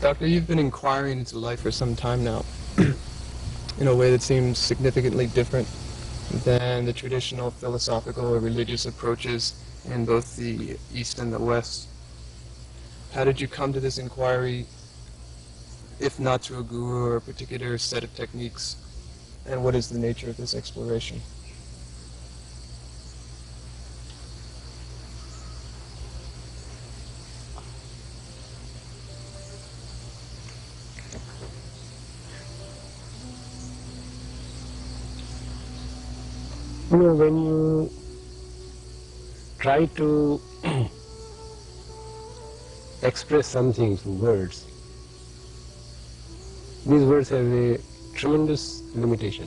Doctor, you've been inquiring into life for some time now, in a way that seems significantly different than the traditional philosophical or religious approaches in both the East and the West. How did you come to this inquiry, if not through a guru or a particular set of techniques? And what is the nature of this exploration? You know, when you try to express something through words, these words have a tremendous limitation.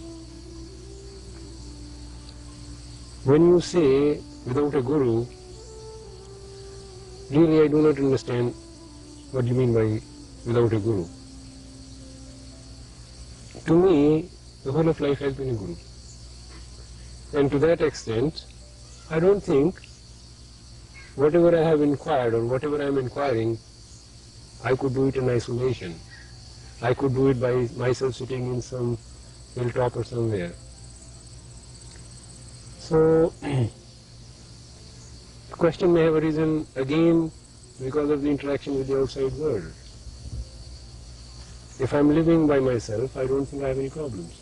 When you say without a guru, really I do not understand what you mean by without a guru. To me, the whole of life has been a guru. And to that extent, I don't think whatever I have inquired or whatever I am inquiring, I could do it in isolation. I could do it by myself sitting in some hilltop or somewhere. So, the question may have arisen again because of the interaction with the outside world. If I am living by myself, I don't think I have any problems.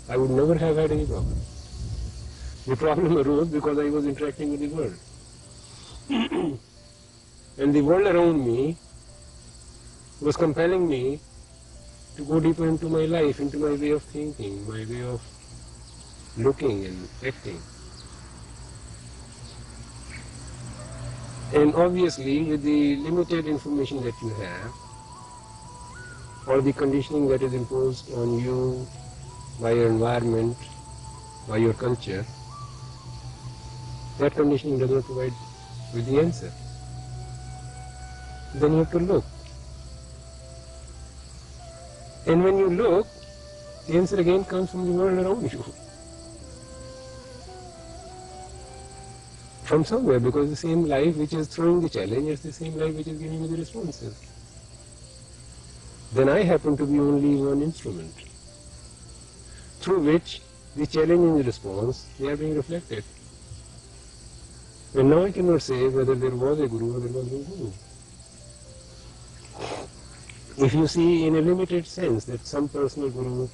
I would never have had any problems. The problem arose because I was interacting with the world. And the world around me was compelling me to go deeper into my life, into my way of thinking, my way of looking and acting. And obviously, with the limited information that you have, or the conditioning that is imposed on you by your environment, by your culture, that conditioning does not provide with the answer. Then you have to look. And when you look, the answer again comes from the world around you. From somewhere, because the same life which is throwing the challenge is the same life which is giving you the responses. Then I happen to be only one instrument through which the challenge and the response, they are being reflected. And now I cannot say whether there was a guru or there was no guru. If you see in a limited sense that some personal guru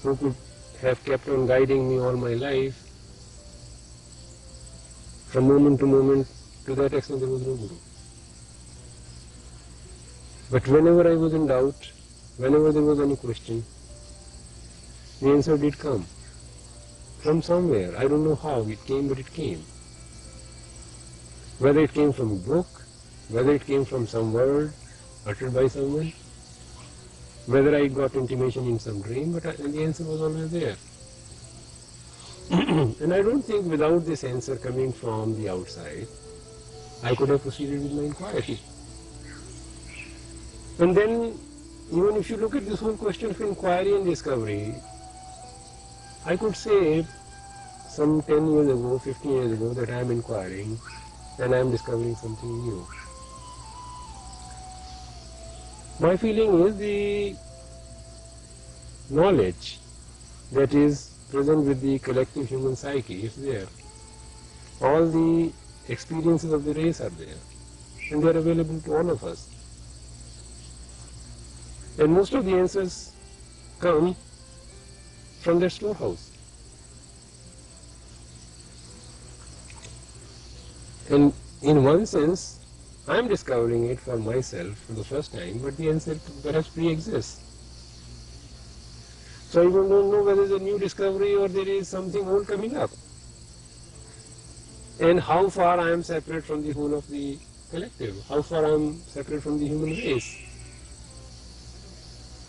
who could have kept on guiding me all my life, from moment to moment, to that extent there was no guru. But whenever I was in doubt, whenever there was any question, the answer did come. From somewhere, I don't know how it came, but it came. Whether it came from a book, whether it came from some word uttered by someone, whether I got intimation in some dream, but the answer was always there. And I don't think without this answer coming from the outside, I could have proceeded with my inquiry. And then, even if you look at this whole question of inquiry and discovery, I could say some 10 years ago, 15 years ago that I am inquiring and I am discovering something new. My feeling is the knowledge that is present with the collective human psyche is there. All the experiences of the race are there and they are available to all of us. And most of the answers come from their storehouse. And in one sense, I am discovering it for myself for the first time, but the answer perhaps pre-exists. So I don't know whether it's a new discovery or there is something old coming up. And how far I am separate from the whole of the collective, how far I am separate from the human race.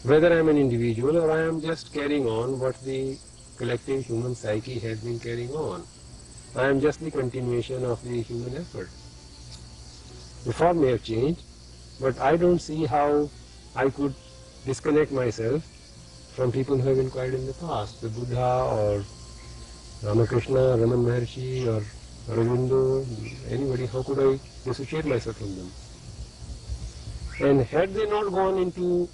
Whether I am an individual or I am just carrying on what the collective human psyche has been carrying on. I am just the continuation of the human effort. The form may have changed, but I don't see how I could disconnect myself from people who have inquired in the past, the Buddha or Ramakrishna, Raman Maharshi or Aurobindo, anybody. How could I dissociate myself from them? And had they not gone into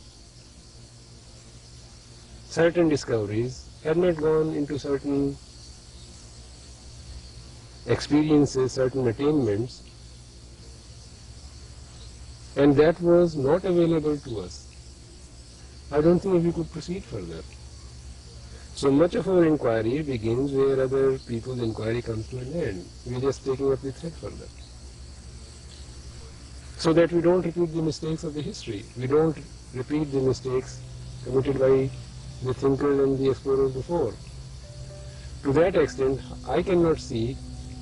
certain discoveries, had not gone into certain experiences, certain attainments, and that was not available to us, I don't think we could proceed further. So much of our inquiry begins where other people's inquiry comes to an end. We're just taking up the thread further. So that we don't repeat the mistakes of the history. We don't repeat the mistakes committed by the thinkers and the explorers before. To that extent, I cannot see,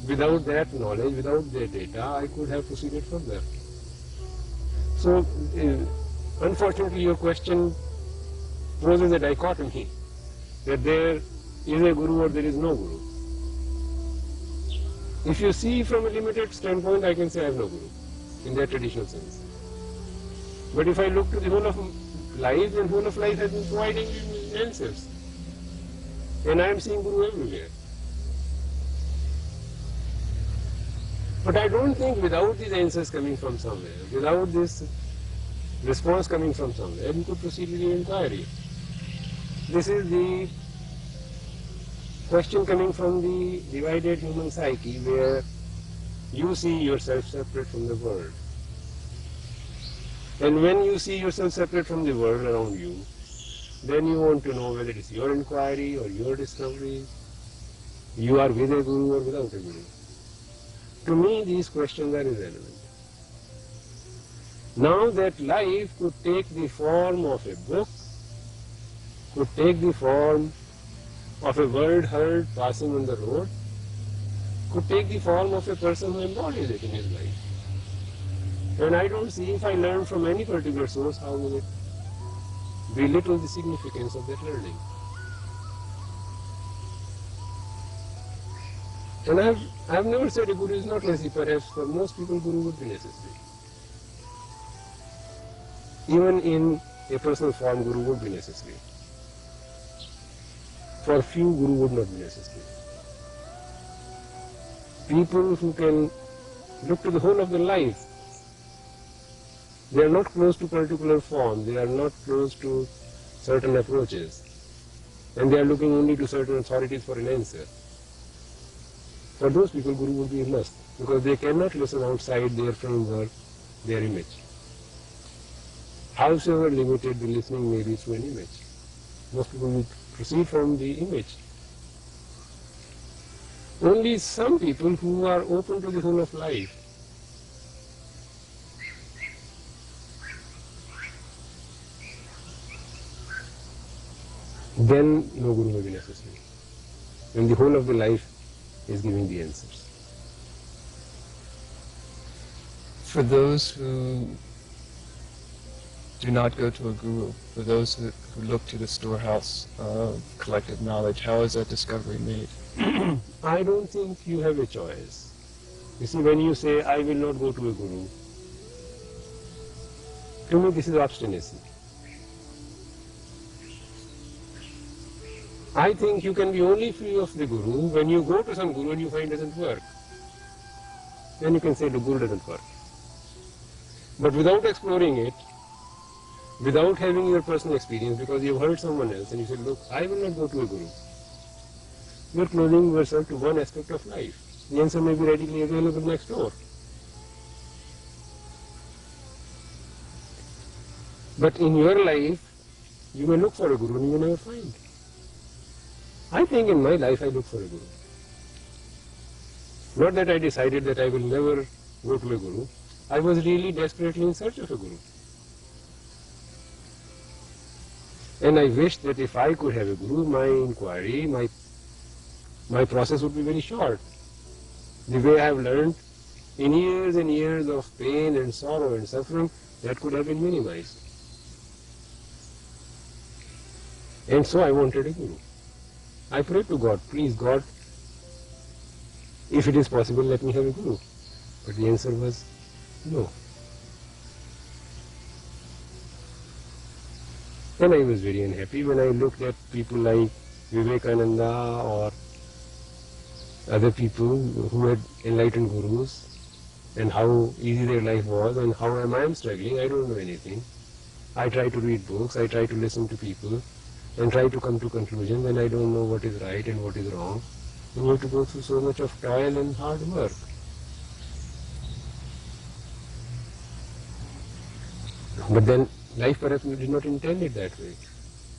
without that knowledge, without that data, I could have proceeded further. So, unfortunately, your question poses a dichotomy, that there is a guru or there is no guru. If you see from a limited standpoint, I can say I have no guru, in that traditional sense. But if I look to the whole of life, then whole of life has been providing me answers. And I am seeing guru everywhere. But I don't think without these answers coming from somewhere, without this response coming from somewhere, you could proceed with your inquiry. This is the question coming from the divided human psyche, where you see yourself separate from the world. And when you see yourself separate from the world around you, then you want to know whether it is your inquiry or your discovery, you are with a guru or without a guru. To me, these questions are irrelevant. Now that life could take the form of a book, could take the form of a word heard passing on the road, could take the form of a person who embodies it in his life. And I don't see, if I learn from any particular source, how will it belittle the significance of that learning. And I have never said a guru is not necessary. Perhaps for most people guru would be necessary. Even in a personal form, guru would be necessary. For few, guru would not be necessary. People who can look to the whole of their life, they are not close to particular form, they are not close to certain approaches, and they are looking only to certain authorities for an answer. For those people, guru would be a must, because they cannot listen outside their framework, their image. However limited the listening may be to an image, most people will proceed from the image. Only some people who are open to the whole of life, then no guru may be necessary, when the whole of the life is giving the answers. For those who do not go to a guru, for those who look to the storehouse of collective knowledge, how is that discovery made? I don't think you have a choice. You see, when you say, I will not go to a guru, to me this is obstinacy. I think you can be only free of the guru when you go to some guru and you find it doesn't work. Then you can say the guru doesn't work. But without exploring it, without having your personal experience, because you've heard someone else and you say, look, I will not go to a guru, you're closing yourself to one aspect of life. The answer may be readily available next door. But in your life, you may look for a guru and you may never find. I think in my life I look for a guru. Not that I decided that I will never go to a guru. I was really desperately in search of a guru. And I wished that if I could have a guru, my inquiry, my process would be very short. The way I have learned in years and years of pain and sorrow and suffering, that could have been minimized. And so I wanted a guru. I prayed to God, please God, if it is possible, let me have a guru. But the answer was no. And I was very unhappy when I looked at people like Vivekananda or other people who had enlightened gurus, and how easy their life was and how am I struggling, I don't know anything. I try to read books, I try to listen to people and try to come to conclusions, and I don't know what is right and what is wrong. You have to go through so much of toil and hard work. But then life perhaps did not intend it that way.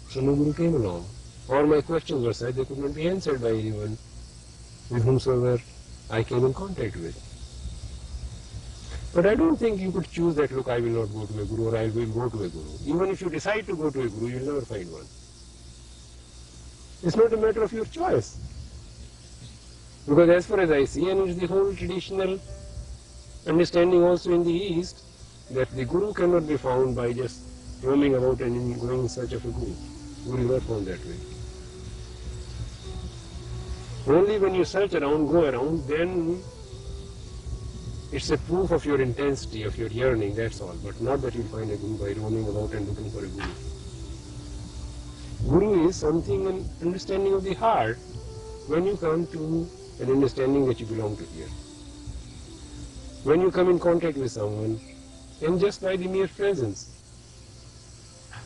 So no guru came along. Or my questions were such they could not be answered by anyone with whomsoever I came in contact with. But I don't think you could choose that, look, I will not go to a guru or I will go to a guru. Even if you decide to go to a guru, you will never find one. It's not a matter of your choice. Because as far as I see, and it's the whole traditional understanding also in the East, that the guru cannot be found by just roaming about and going in search of a guru. Guru is not found that way. Only when you search around, go around, then it's a proof of your intensity, of your yearning, that's all. But not that you'll find a guru by roaming about and looking for a guru. Guru is something, an understanding of the heart, when you come to an understanding that you belong to here. When you come in contact with someone, and just by the mere presence,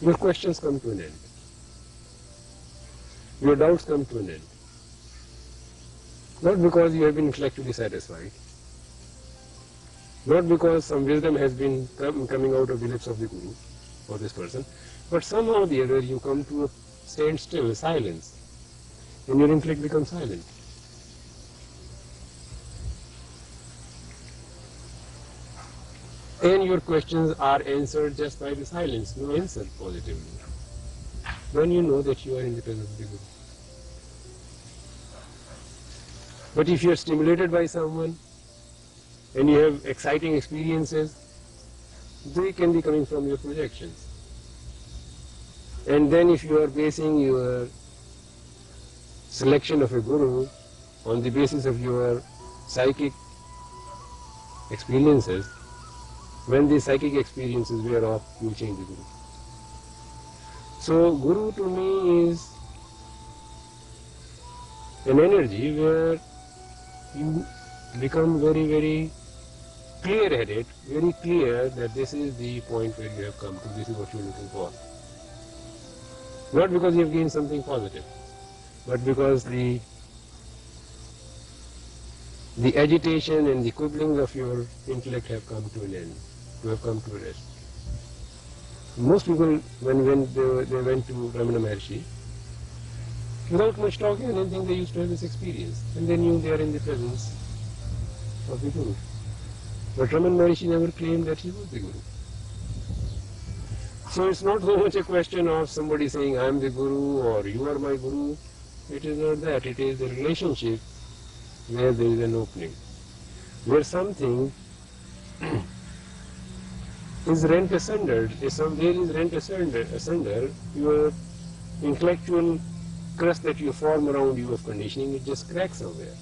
your questions come to an end. Your doubts come to an end. Not because you have been intellectually satisfied, not because some wisdom has been coming out of the lips of the guru or this person, but somehow or the other you come to a standstill, a silence, and your intellect becomes silent. And your questions are answered just by the silence, no answer positively. Then you know that you are in the presence of the guru. But if you are stimulated by someone, and you have exciting experiences, they can be coming from your projections. And then if you are basing your selection of a guru on the basis of your psychic experiences, when the psychic experiences wear off, you change the guru. So guru to me is an energy where you become very, very clear-headed, very clear that this is the point where you have come to, this is what you are looking for. Not because you have gained something positive, but because the agitation and the quibblings of your intellect have come to an end, to have come to a rest. Most people, when they went to Ramana Maharshi, without much talking or anything, they used to have this experience, and they knew they are in the presence of the Guru. But Ramana Maharshi never claimed that he was the Guru. So it's not so much a question of somebody saying, I am the Guru or you are my Guru. It is not that. It is a relationship where there is an opening, where something is rent asunder. There is rent asunder. Your intellectual crust that you form around you of conditioning, it just cracks somewhere.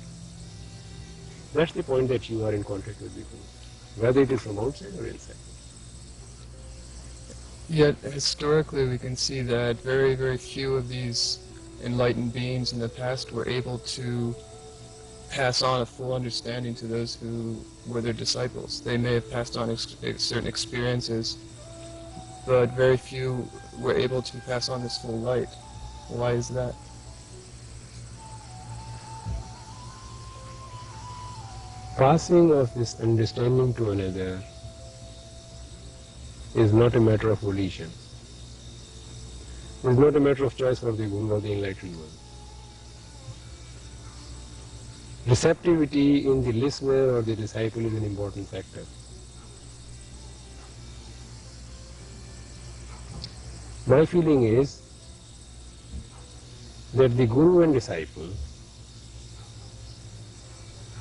That's the point that you are in contact with the Guru, whether it is from outside or inside. Yet historically we can see that very, very few of these enlightened beings in the past were able to pass on a full understanding to those who were their disciples. They may have passed on certain experiences, but very few were able to pass on this full light. Why is that? Passing of this understanding to another is not a matter of volition. It is not a matter of choice for the Guru or the enlightened one. Receptivity in the listener or the disciple is an important factor. My feeling is that the Guru and disciple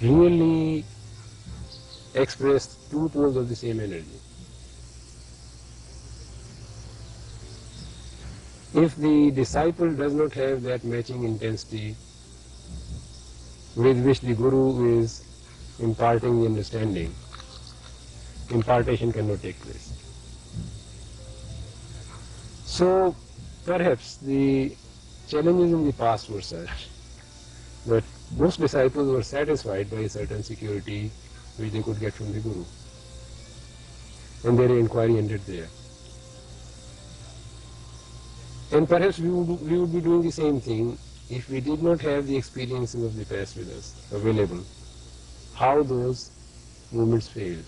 really express two poles of the same energy. If the disciple does not have that matching intensity with which the Guru is imparting the understanding, impartation cannot take place. So perhaps the challenges in the past were such that most disciples were satisfied by a certain security which they could get from the Guru. And their inquiry ended there. And perhaps we would be doing the same thing if we did not have the experiences of the past with us available, how those movements failed,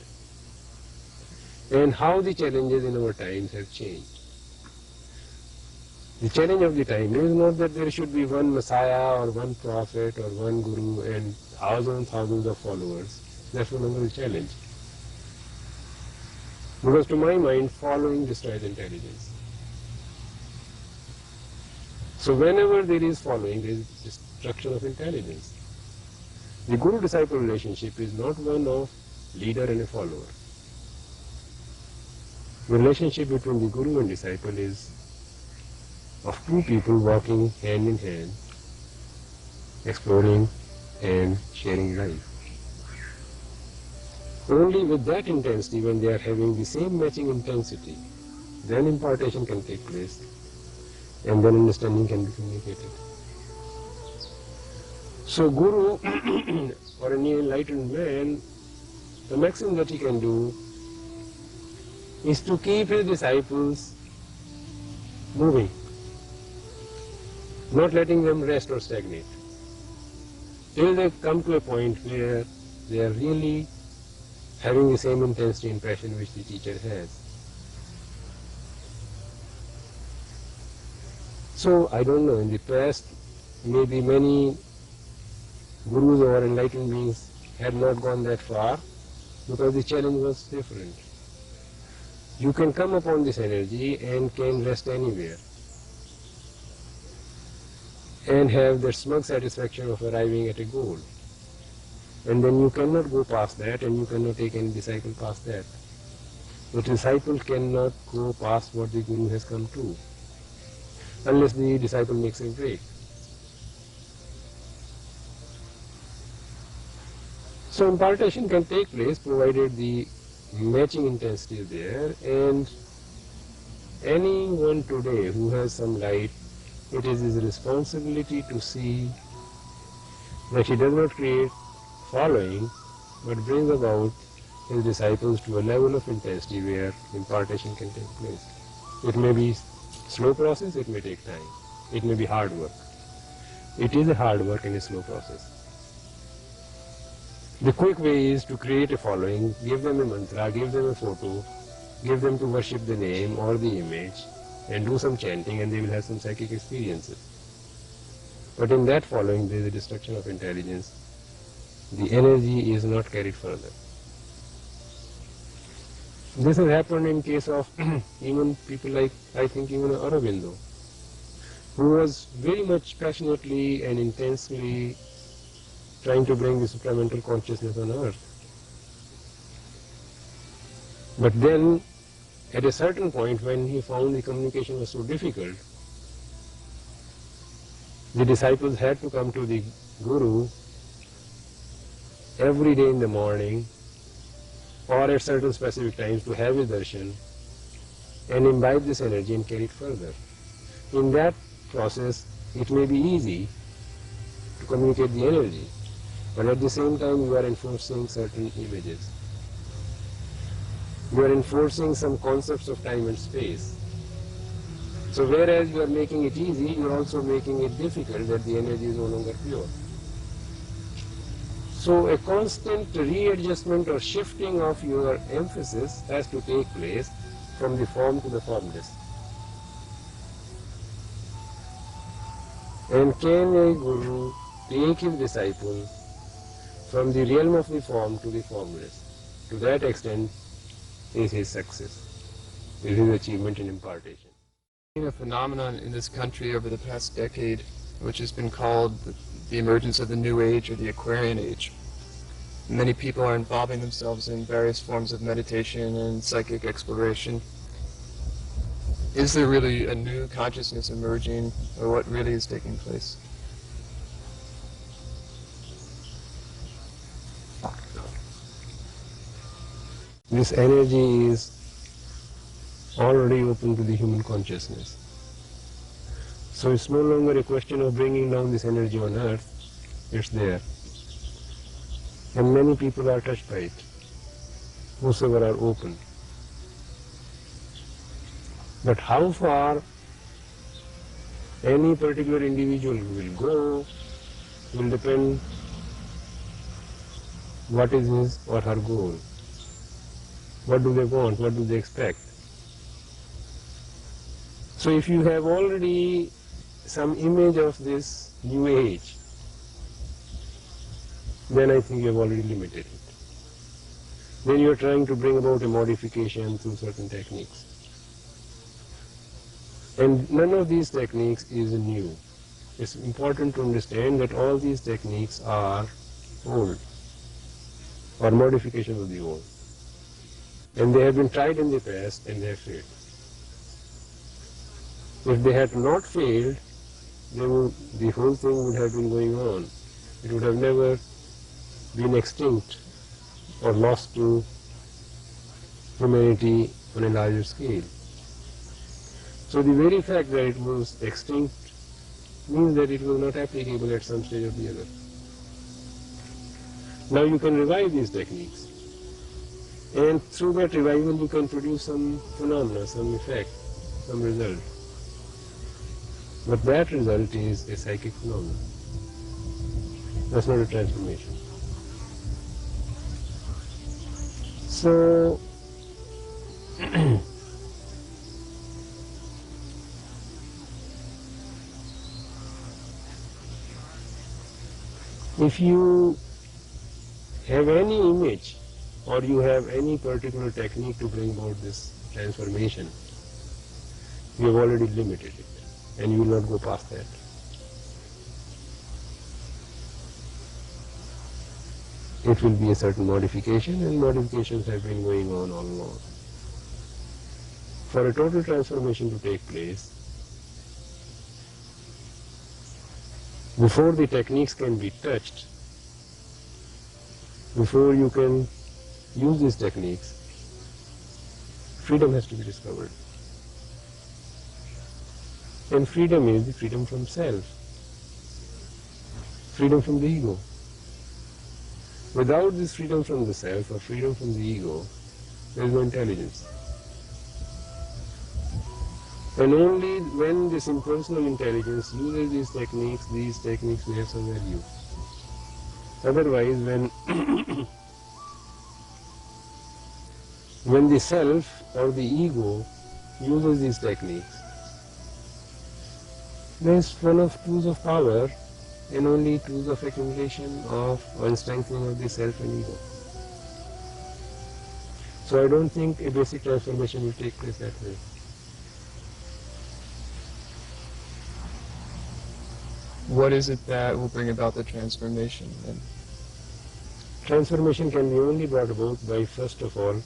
and how the challenges in our times have changed. The challenge of the time is not that there should be one Messiah or one prophet or one Guru and thousands of followers. That's no longer the challenge. Because to my mind, following destroys intelligence. So whenever there is following, there is destruction of intelligence. The Guru-disciple relationship is not one of leader and a follower. The relationship between the Guru and disciple is of two people walking hand in hand, exploring and sharing life. Only with that intensity, when they are having the same matching intensity, then impartation can take place and then understanding can be communicated. So Guru or any enlightened man, the maximum that he can do is to keep his disciples moving, not letting them rest or stagnate, till they come to a point where they are really having the same intensity and passion which the teacher has. So I don't know, in the past maybe many gurus or enlightened beings had not gone that far because the challenge was different. You can come upon this energy and can rest anywhere and have the smug satisfaction of arriving at a goal. And then you cannot go past that and you cannot take any disciple past that. The disciple cannot go past what the Guru has come to unless the disciple makes a break. So impartation can take place provided the matching intensity is there, and anyone today who has some light, it is his responsibility to see that he does not create following but brings about his disciples to a level of intensity where impartation can take place. It may be slow process, it may take time, it may be hard work. It is a hard work and a slow process. The quick way is to create a following, give them a mantra, give them a photo, give them to worship the name or the image and do some chanting and they will have some psychic experiences. But in that following there is a destruction of intelligence. The energy is not carried further. This has happened in case of even people like, I think even Aurobindo, who was very much passionately and intensely trying to bring the supramental consciousness on earth. But then, at a certain point when he found the communication was so difficult, the disciples had to come to the Guru every day in the morning or at certain specific times to have his darshan and imbibe this energy and carry it further. In that process, it may be easy to communicate the energy, but at the same time you are enforcing certain images. You are enforcing some concepts of time and space. So whereas you are making it easy, you are also making it difficult that the energy is no longer pure. So a constant readjustment or shifting of your emphasis has to take place from the form to the formless. And can a Guru take his disciple from the realm of the form to the formless? To that extent is his success, is his achievement in impartation. A phenomenon in this country over the past decade, which has been called the emergence of the New Age or the Aquarian Age. Many people are involving themselves in various forms of meditation and psychic exploration. Is there really a new consciousness emerging, or what really is taking place? This energy is already open to the human consciousness. So it's no longer a question of bringing down this energy on earth, it's there. And many people are touched by it, whosoever are open. But how far any particular individual will go will depend what is his or her goal. What do they want? What do they expect? So if you have already some image of this new age, then I think you have already limited it. Then you are trying to bring about a modification through certain techniques. And none of these techniques is new. It's important to understand that all these techniques are old, or modifications of the old. And they have been tried in the past and they have failed. If they had not failed, the whole thing would have been going on. It would have never been extinct or lost to humanity on a larger scale. So the very fact that it was extinct means that it was not applicable at some stage or the other. Now you can revive these techniques, and through that revival you can produce some phenomena, some effect, some result. But that result is a psychic phenomenon. That's not a transformation. So if you have any image or you have any particular technique to bring about this transformation, you have already limited it and you will not go past that. It will be a certain modification, and modifications have been going on all along. For a total transformation to take place, before the techniques can be touched, before you can use these techniques, freedom has to be discovered. And freedom is the freedom from self, freedom from the ego. Without this freedom from the self or freedom from the ego, there is no intelligence. And only when this impersonal intelligence uses these techniques will have some value. Otherwise, when the self or the ego uses these techniques, there is one of tools of power and only tools of accumulation of and strengthening of the self and ego. So I don't think a basic transformation will take place that way. What is it that will bring about the transformation then? Transformation can be only brought about by, first of all,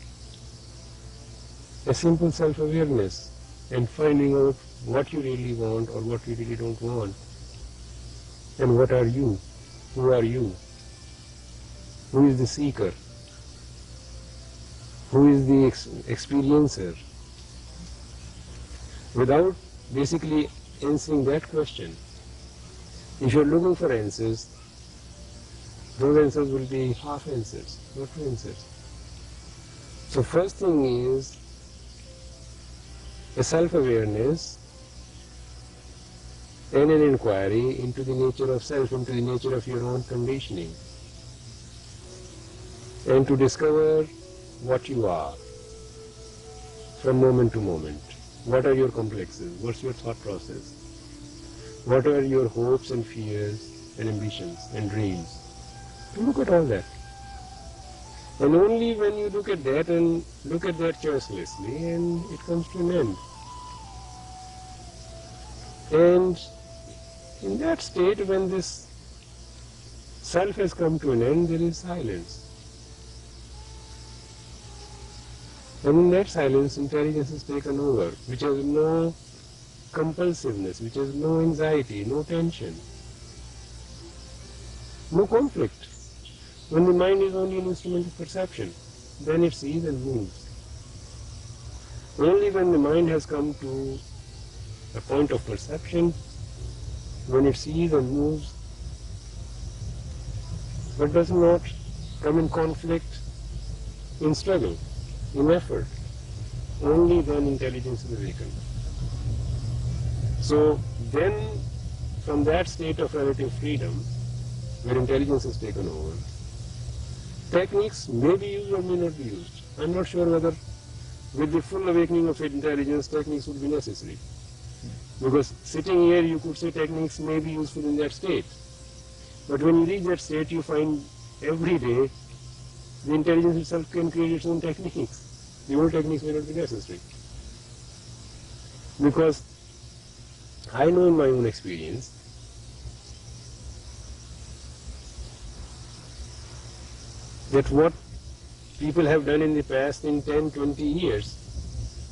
a simple self-awareness and finding out what you really want or what you really don't want. And what are you? Who are you? Who is the seeker? Who is the experiencer? Without basically answering that question, if you're looking for answers, those answers will be half answers, not true answers. So first thing is a self-awareness and an inquiry into the nature of self, into the nature of your own conditioning, and to discover what you are from moment to moment. What are your complexes? What's your thought process? What are your hopes and fears and ambitions and dreams? Look at all that. And only when you look at that and look at that choicelessly, and it comes to an end. And in that state, when this self has come to an end, there is silence. And in that silence, intelligence is taken over, which has no compulsiveness, which has no anxiety, no tension, no conflict. When the mind is only an instrument of perception, then it sees and moves. Only when the mind has come to a point of perception, when it sees and moves, but does not come in conflict, in struggle, in effort, only then intelligence is awakened. So then, from that state of relative freedom, where intelligence is taken over, techniques may be used or may not be used. I'm not sure whether with the full awakening of intelligence, techniques would be necessary. Because sitting here, you could say techniques may be useful in that state. But when you reach that state, you find every day the intelligence itself can create its own techniques. The old techniques may not be necessary. Because I know in my own experience that what people have done in the past in 10, 20 years,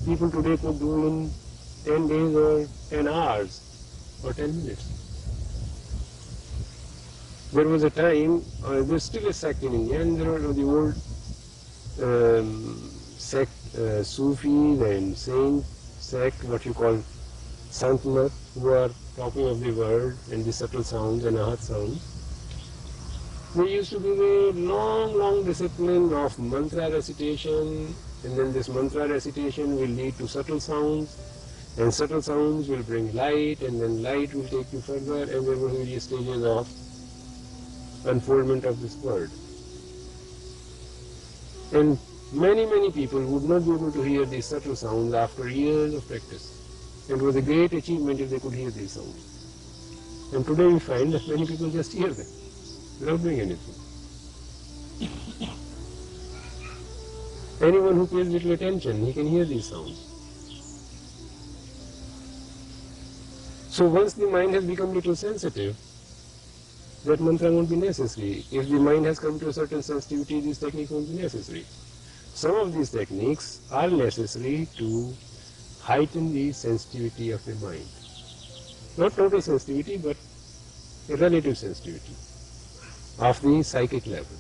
people today could do in 10 days or 10 hours or 10 minutes. There was a time, there's still a sect in India, and there are the old sect, Sufis and saint sect, what you call Santmat, who are talking of the world and the subtle sounds and ahat sounds. They used to give a long discipline of mantra recitation, and then this mantra recitation will lead to subtle sounds, and subtle sounds will bring light, and then light will take you further, and there were various stages of unfoldment of this world. And many people would not be able to hear these subtle sounds after years of practice. It was a great achievement if they could hear these sounds. And today we find that many people just hear them without doing anything. Anyone who pays little attention, he can hear these sounds. So once the mind has become little sensitive, that mantra won't be necessary. If the mind has come to a certain sensitivity, these techniques won't be necessary. Some of these techniques are necessary to heighten the sensitivity of the mind. Not total sensitivity, but a relative sensitivity of the psychic level.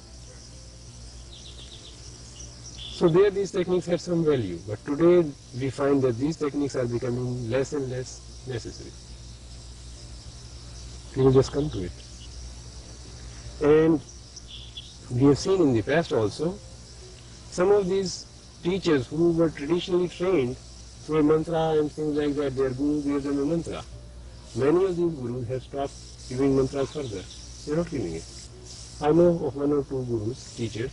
So there these techniques had some value, but today we find that these techniques are becoming less and less necessary. People just come to it. And we have seen in the past also, some of these teachers who were traditionally trained through a mantra and things like that, their guru gave them a mantra. Many of these gurus have stopped giving mantras further. They are not giving it. I know of one or two gurus, teachers,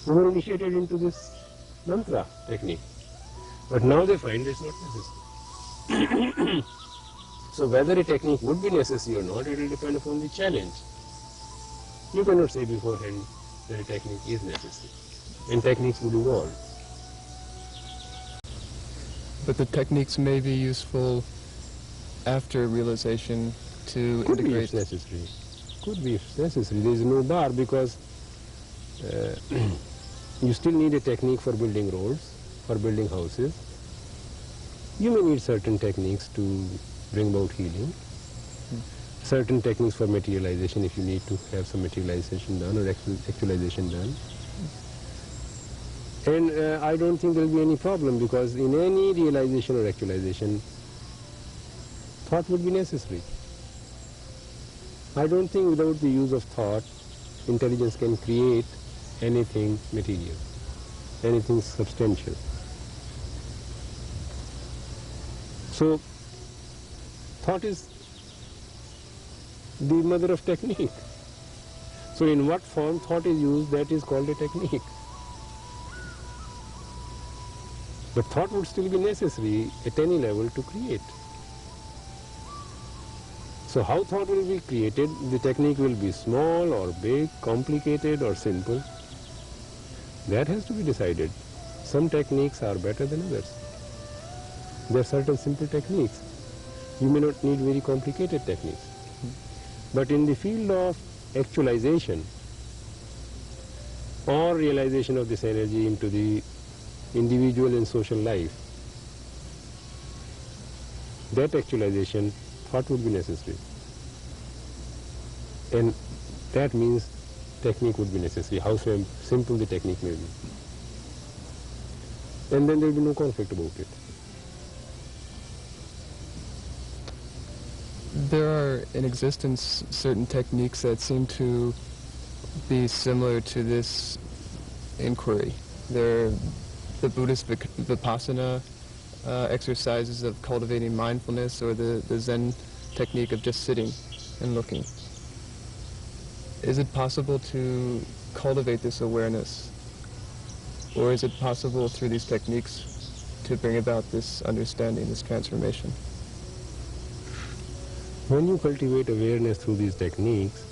who were initiated into this mantra technique. But now they find it's not necessary. So whether a technique would be necessary or not, it will depend upon the challenge. You cannot say beforehand that a technique is necessary, and techniques would evolve. But the techniques may be useful after realization to Could be integrate. if necessary. Could be if necessary. There is no bar, because you still need a technique for building roads, for building houses. You may need certain techniques to bring about healing. Certain techniques for materialization if you need to have some materialization done or actualization done. And I don't think there will be any problem, because in any realization or actualization, thought would be necessary. I don't think without the use of thought, intelligence can create anything material, anything substantial. So, thought is the mother of technique. So in what form thought is used, that is called a technique. But thought would still be necessary at any level to create. So how thought will be created, the technique will be small or big, complicated or simple. That has to be decided. Some techniques are better than others. There are certain simple techniques. You may not need very complicated techniques. But in the field of actualization or realization of this energy into the individual and social life, that actualization, thought would be necessary. And that means technique would be necessary, how simple the technique may be. And then there will be no conflict about it. There are in existence certain techniques that seem to be similar to this inquiry. They're the Buddhist Vipassana exercises of cultivating mindfulness, or the Zen technique of just sitting and looking. Is it possible to cultivate this awareness? Or is it possible through these techniques to bring about this understanding, this transformation? When you cultivate awareness through these techniques,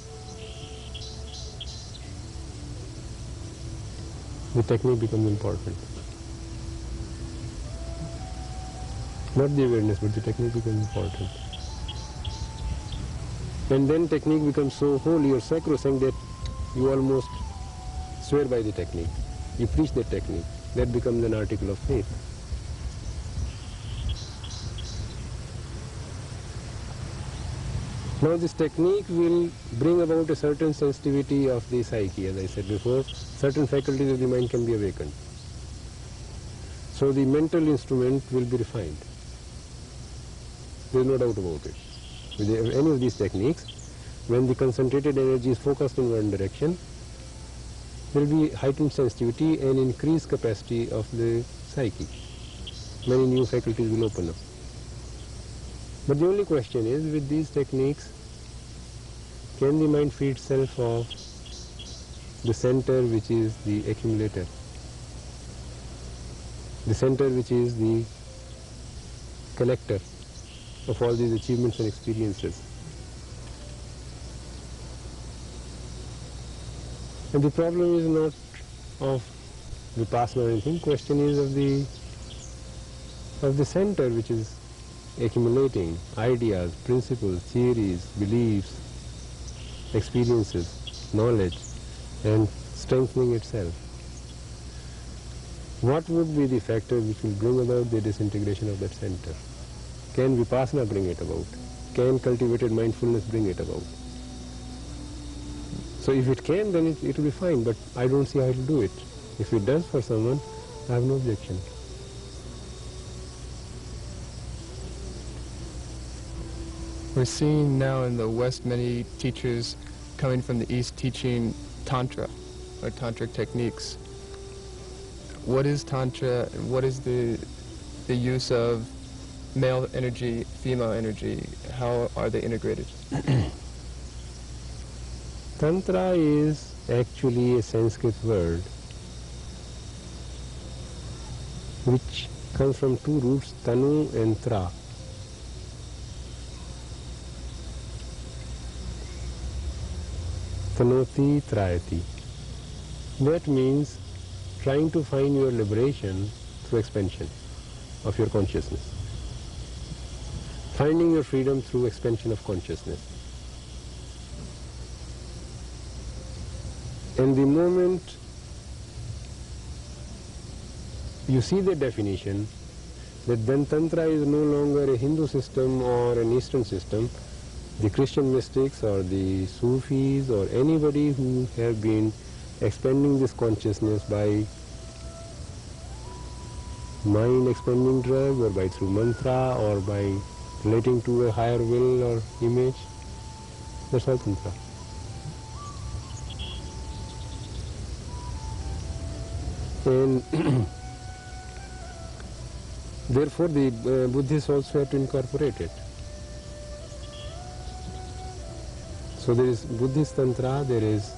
the technique becomes important. Not the awareness, but the technique becomes important. And then technique becomes so holy or sacrosanct that you almost swear by the technique. You preach that technique. That becomes an article of faith. Now this technique will bring about a certain sensitivity of the psyche, as I said before. Certain faculties of the mind can be awakened. So the mental instrument will be refined. There is no doubt about it. With any of these techniques, when the concentrated energy is focused in one direction, there will be heightened sensitivity and increased capacity of the psyche. Many new faculties will open up. But the only question is, with these techniques, can the mind free itself of the center which is the accumulator, the center which is the collector of all these achievements and experiences? And the problem is not of vipassana or anything. Question is of the center which is accumulating ideas, principles, theories, beliefs, experiences, knowledge, and strengthening itself. What would be the factor which will bring about the disintegration of that center? Can vipassana bring it about? Can cultivated mindfulness bring it about? So if it can, then it will be fine, but I don't see how it will do it. If it does for someone, I have no objection. We're seeing now in the West many teachers coming from the East teaching Tantra, or Tantric techniques. What is Tantra, and what is the use of male energy, female energy? How are they integrated? Tantra is actually a Sanskrit word which comes from two roots, tanu and tra. Tanoti trayati. That means trying to find your liberation through expansion of your consciousness. Finding your freedom through expansion of consciousness. And the moment you see the definition, that then Tantra is no longer a Hindu system or an Eastern system, the Christian mystics or the Sufis or anybody who have been expanding this consciousness by mind expanding drug or by through mantra or by relating to a higher will or image, that's all Tantra. And therefore the Buddhists also have to incorporate it. So there is Buddhist Tantra, there is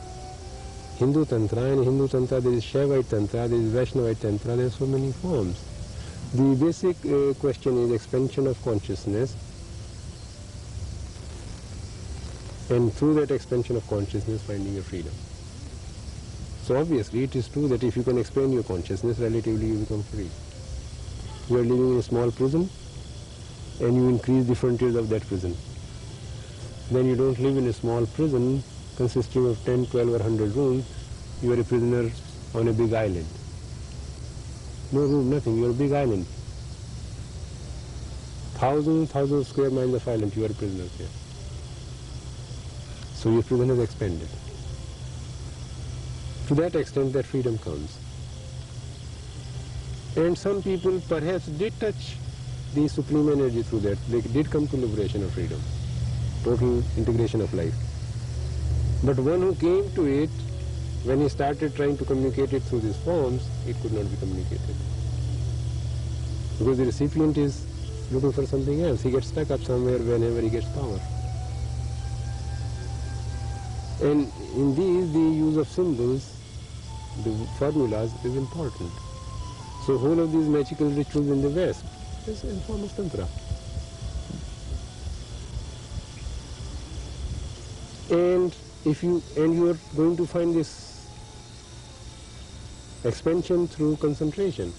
Hindu Tantra, and in Hindu Tantra there is Shaivite Tantra, there is Vaishnavite Tantra, there are so many forms. The basic question is expansion of consciousness, and through that expansion of consciousness finding your freedom. So obviously it is true that if you can expand your consciousness, relatively you become free. You are living in a small prison and you increase the frontiers of that prison. Then you don't live in a small prison consisting of 10, 12 or 100 rooms. You are a prisoner on a big island. No room, nothing, you are a big island. Thousands square miles of island, you are a prisoner here. So your prison has expanded. To that extent that freedom comes. And some people perhaps did touch the supreme energy through that. They did come to liberation of freedom, total integration of life. But one who came to it when he started trying to communicate it through these forms, it could not be communicated. Because the recipient is looking for something else. He gets stuck up somewhere whenever he gets power. And in these, the use of symbols, the formulas, is important. So whole of these magical rituals in the West is in form of tantra. And you are going to find this expansion through concentration.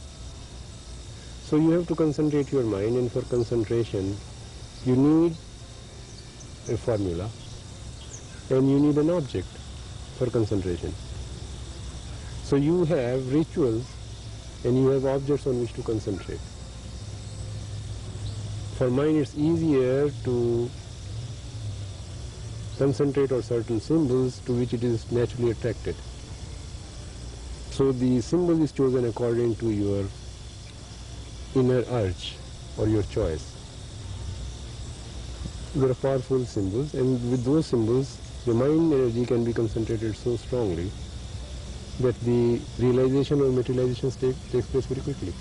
So you have to concentrate your mind, and for concentration you need a formula and you need an object for concentration. So you have rituals and you have objects on which to concentrate. For mind it's easier to concentrate on certain symbols to which it is naturally attracted. So the symbol is chosen according to your inner urge or your choice. There are powerful symbols, and with those symbols the mind energy can be concentrated so strongly that the realization or materialization takes place very quickly.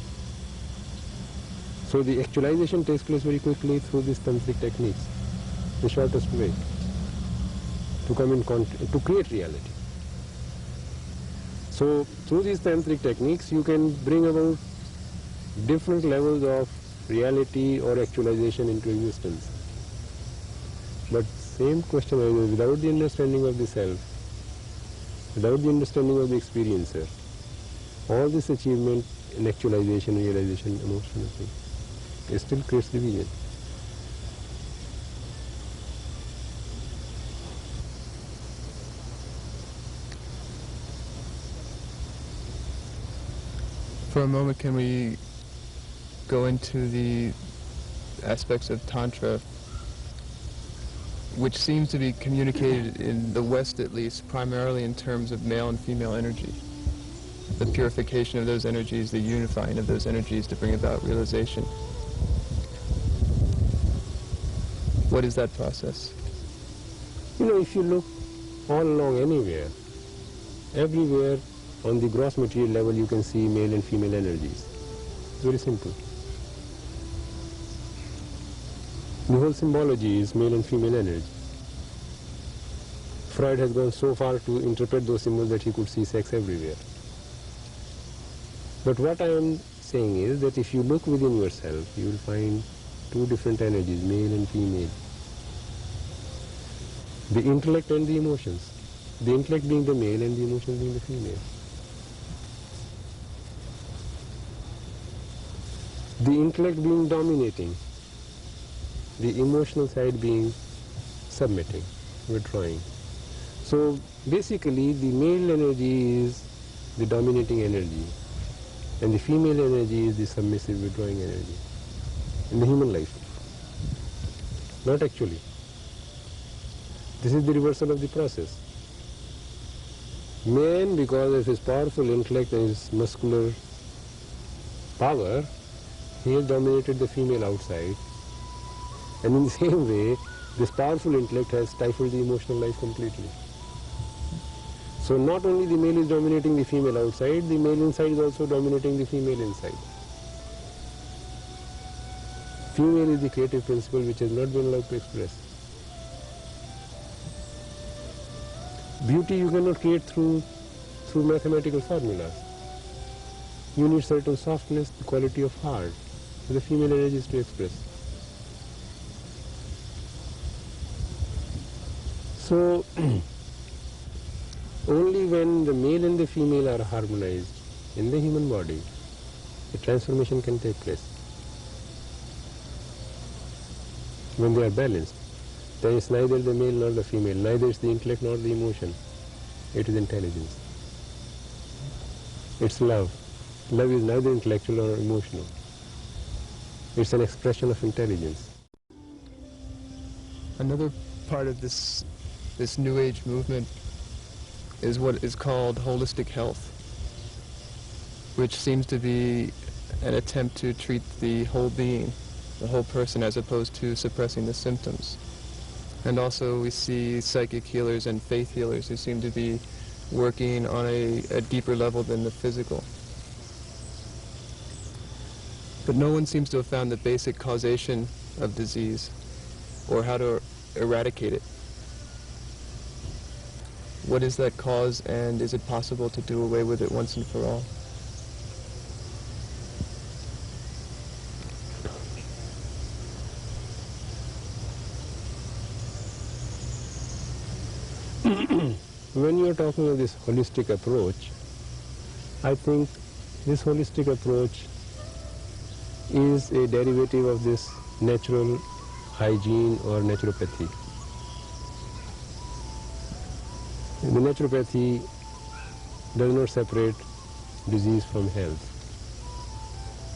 So the actualization takes place very quickly through these tantric techniques, the shortest way to come in to create reality. So through these tantric techniques you can bring about different levels of reality or actualization into existence. But same question arises: without the understanding of the self, without the understanding of the experiencer, all this achievement in actualization, realization, emotionality, it still creates division. For a moment, can we go into the aspects of Tantra, which seems to be communicated in the West at least, primarily in terms of male and female energy. The purification of those energies, the unifying of those energies to bring about realization. What is that process? You know, if you look all along anywhere, everywhere on the gross material level you can see male and female energies. It's very simple. The whole symbology is male and female energy. Freud has gone so far to interpret those symbols that he could see sex everywhere. But what I am saying is that if you look within yourself, you will find two different energies, male and female. The intellect and the emotions. The intellect being the male and the emotions being the female. The intellect being dominating, the emotional side being submitting, withdrawing. So basically the male energy is the dominating energy and the female energy is the submissive, withdrawing energy in the human life. Not actually. This is the reversal of the process. Man, because of his powerful intellect and his muscular power, he has dominated the female outside, and in the same way this powerful intellect has stifled the emotional life completely. So not only the male is dominating the female outside, the male inside is also dominating the female inside. Female is the creative principle which has not been allowed to express. Beauty you cannot create through mathematical formulas. You need certain softness, the quality of heart, for the female energies to express. So only when the male and the female are harmonized in the human body, the transformation can take place. When they are balanced, there is neither the male nor the female, neither is the intellect nor the emotion. It is intelligence. It's love. Love is neither intellectual nor emotional. It's an expression of intelligence. Another part of this New Age movement is what is called holistic health, which seems to be an attempt to treat the whole being, the whole person, as opposed to suppressing the symptoms. And also we see psychic healers and faith healers who seem to be working on a deeper level than the physical. But no one seems to have found the basic causation of disease or how to eradicate it. What is that cause, and is it possible to do away with it once and for all? When you are talking of this holistic approach, I think this holistic approach is a derivative of this natural hygiene or naturopathy. The naturopathy does not separate disease from health.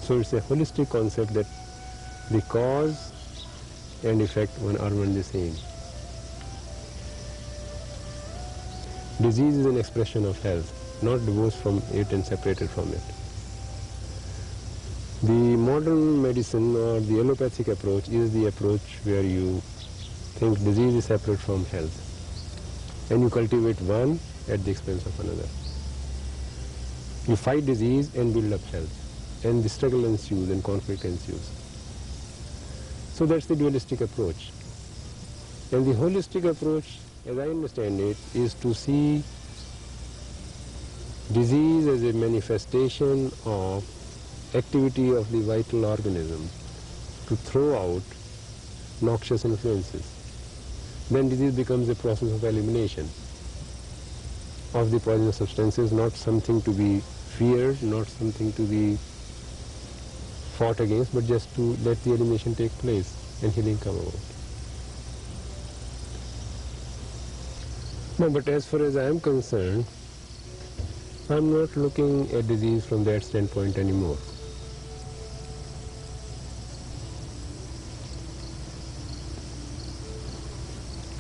So it's a holistic concept that the cause and effect are one and the same. Disease is an expression of health, not divorced from it and separated from it. The modern medicine or the allopathic approach is the approach where you think disease is separate from health and you cultivate one at the expense of another. You fight disease and build up health, and the struggle ensues and conflict ensues. So that's the dualistic approach. And the holistic approach, as I understand it, is to see disease as a manifestation of activity of the vital organism to throw out noxious influences. Then disease becomes a process of elimination of the poisonous substances, not something to be feared, not something to be fought against, but just to let the elimination take place and healing come about. No, but as far as I am concerned, I am not looking at disease from that standpoint anymore.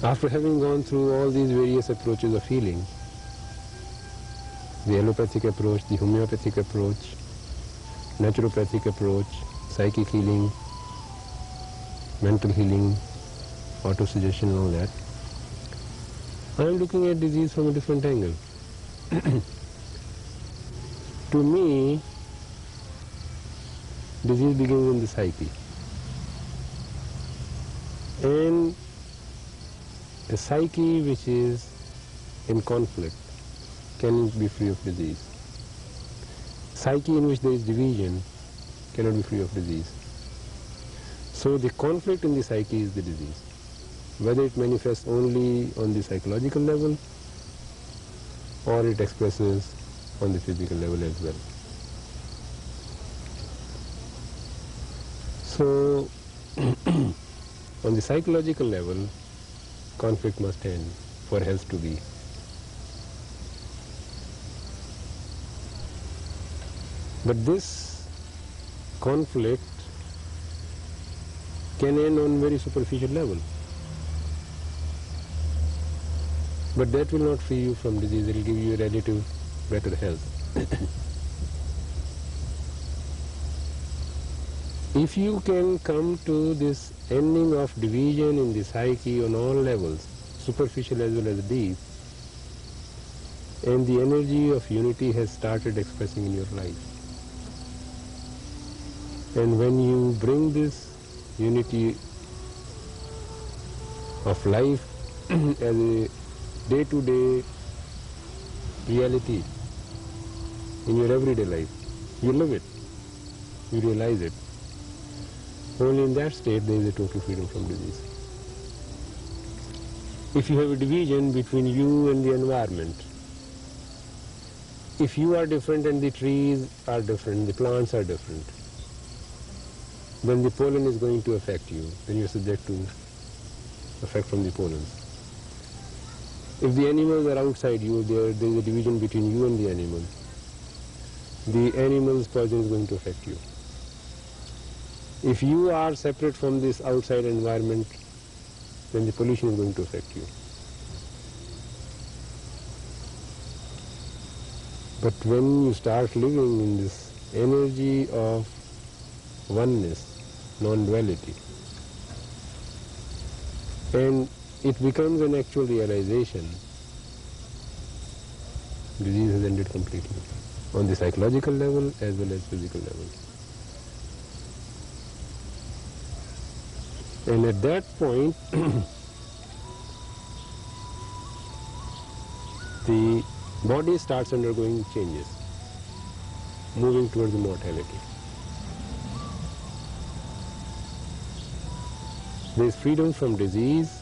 After having gone through all these various approaches of healing, the allopathic approach, the homeopathic approach, naturopathic approach, psychic healing, mental healing, autosuggestion and all that, I am looking at disease from a different angle. To me, disease begins in the psyche. And a psyche which is in conflict cannot be free of disease. Psyche in which there is division cannot be free of disease. So the conflict in the psyche is the disease, whether it manifests only on the psychological level or it expresses on the physical level as well. So on the psychological level, conflict must end for health to be. But this conflict can end on very superficial level. But that will not free you from disease, it will give you a relative better health. If you can come to this ending of division in the psyche on all levels, superficial as well as deep, and the energy of unity has started expressing in your life. And when you bring this unity of life as a day-to-day reality in your everyday life, you live it, you realize it. Only in that state there is a total freedom from disease. If you have a division between you and the environment, if you are different and the trees are different, the plants are different, then the pollen is going to affect you, then you are subject to effect from the pollen. If the animals are outside you, there is a division between you and the animal. The animal's poison is going to affect you. If you are separate from this outside environment, then the pollution is going to affect you. But when you start living in this energy of oneness, non-duality, and it becomes an actual realization Disease has ended completely, on the psychological level as well as physical level. And at that point, the body starts undergoing changes, moving towards mortality. There is freedom from disease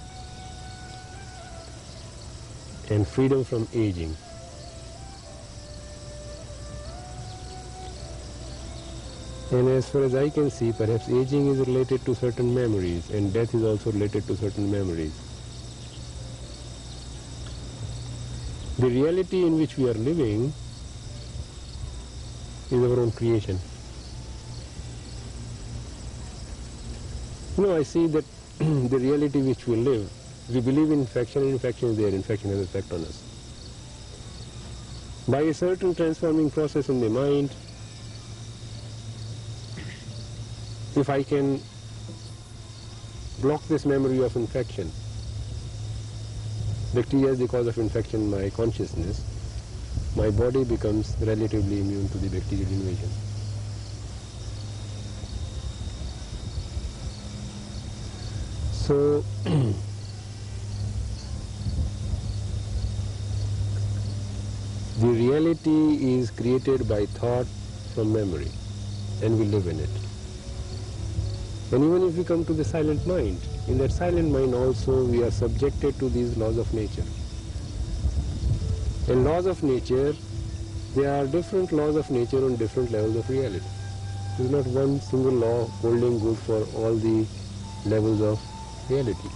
and freedom from aging. And as far as I can see, perhaps aging is related to certain memories and death is also related to certain memories. The reality in which we are living is our own creation. I see that the reality which we live, we believe in infection and infection is there, infection has an effect on us. By a certain transforming process in the mind, if I can block this memory of infection, bacteria is the cause of infection in my consciousness, my body becomes relatively immune to the bacterial invasion. So, the reality is created by thought from memory, and we live in it. And even if we come to the silent mind, in that silent mind also we are subjected to these laws of nature. And laws of nature, there are different laws of nature on different levels of reality. There is not one single law holding good for all the levels of reality.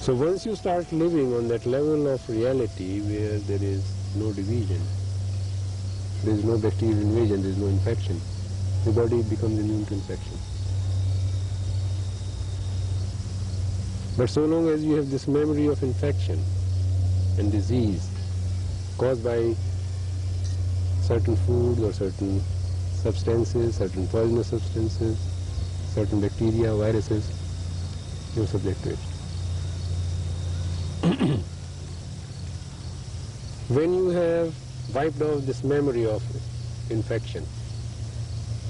So once you start living on that level of reality where there is no division, there is no bacterial invasion, there is no infection, the body becomes immune to infection. But so long as you have this memory of infection and disease caused by certain foods or certain substances, certain poisonous substances, certain bacteria, viruses, you are subject to it. When you have wiped off this memory of infection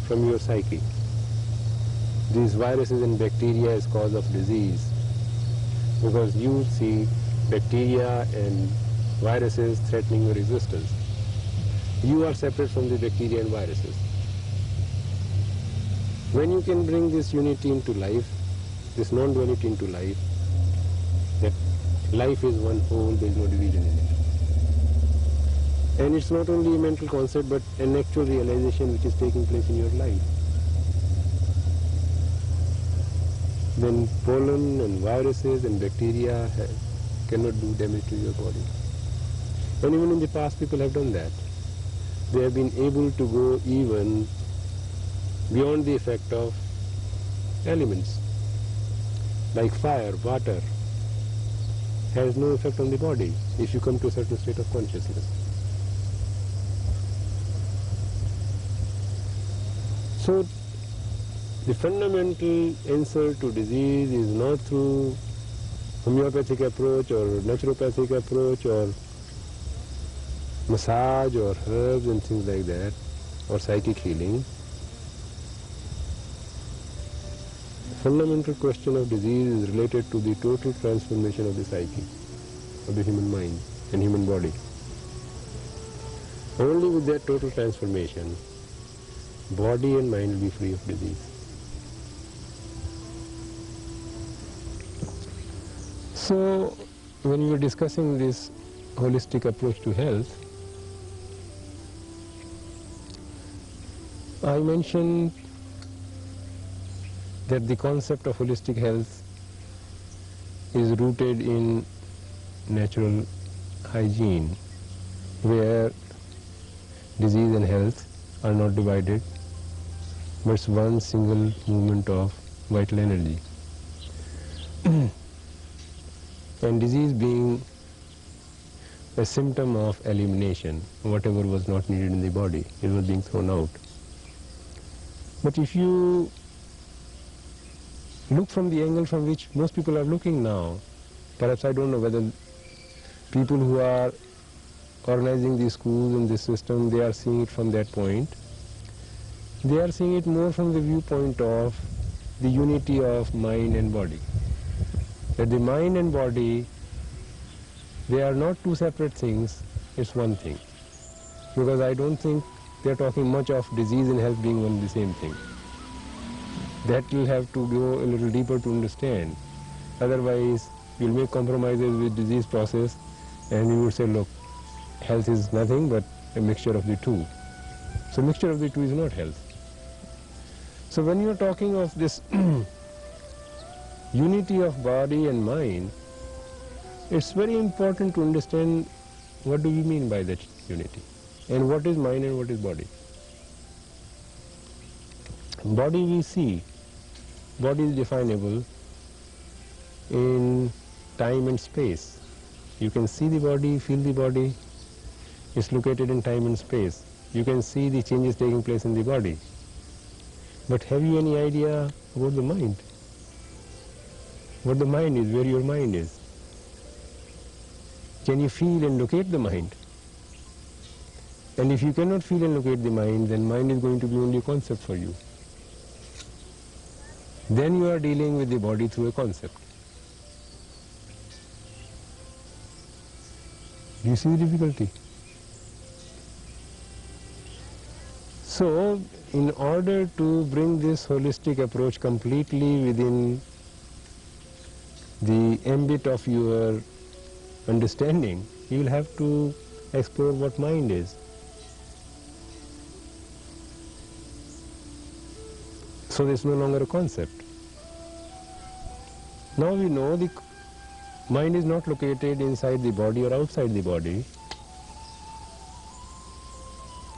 from your psyche, these viruses and bacteria as cause of disease, because you see bacteria and viruses threatening your existence. You are separate from the bacteria and viruses. When you can bring this unity into life, this non-duality into life, that life is one whole, there is no division in it. And it's not only a mental concept but an actual realization which is taking place in your life. Then pollen and viruses and bacteria cannot do damage to your body. And even in the past people have done that. They have been able to go even beyond the effect of elements. Like fire, water has no effect on the body if you come to a certain state of consciousness. So the fundamental answer to disease is not through homeopathic approach or naturopathic approach or massage or herbs and things like that, or psychic healing. The fundamental question of disease is related to the total transformation of the psyche, of the human mind and human body. Only with that total transformation, body and mind will be free of disease. So, when we were discussing this holistic approach to health, I mentioned that the concept of holistic health is rooted in natural hygiene, where disease and health are not divided, but it's one single movement of vital energy. And disease being a symptom of elimination, whatever was not needed in the body, it was being thrown out. But if you look from the angle from which most people are looking now, perhaps I don't know whether people who are organizing these schools in this system, they are seeing it from that point. They are seeing it more from the viewpoint of the unity of mind and body. That the mind and body, they are not two separate things, it's one thing. Because I don't think they are talking much of disease and health being one and the same thing. That will have to go a little deeper to understand. Otherwise, you'll make compromises with disease process and you would say, look, health is nothing but a mixture of the two. So mixture of the two is not health. So when you're talking of this unity of body and mind, it's very important to understand what do we mean by that unity, and what is mind and what is body. Body we see, body is definable in time and space. You can see the body, feel the body, it's located in time and space. You can see the changes taking place in the body. But have you any idea about the mind? What the mind is, where your mind is? Can you feel and locate the mind? And if you cannot feel and locate the mind, then mind is going to be only a concept for you. Then you are dealing with the body through a concept. Do you see the difficulty? So, in order to bring this holistic approach completely within the ambit of your understanding, you will have to explore what mind is. So it's no longer a concept. Now we know the mind is not located inside the body or outside the body.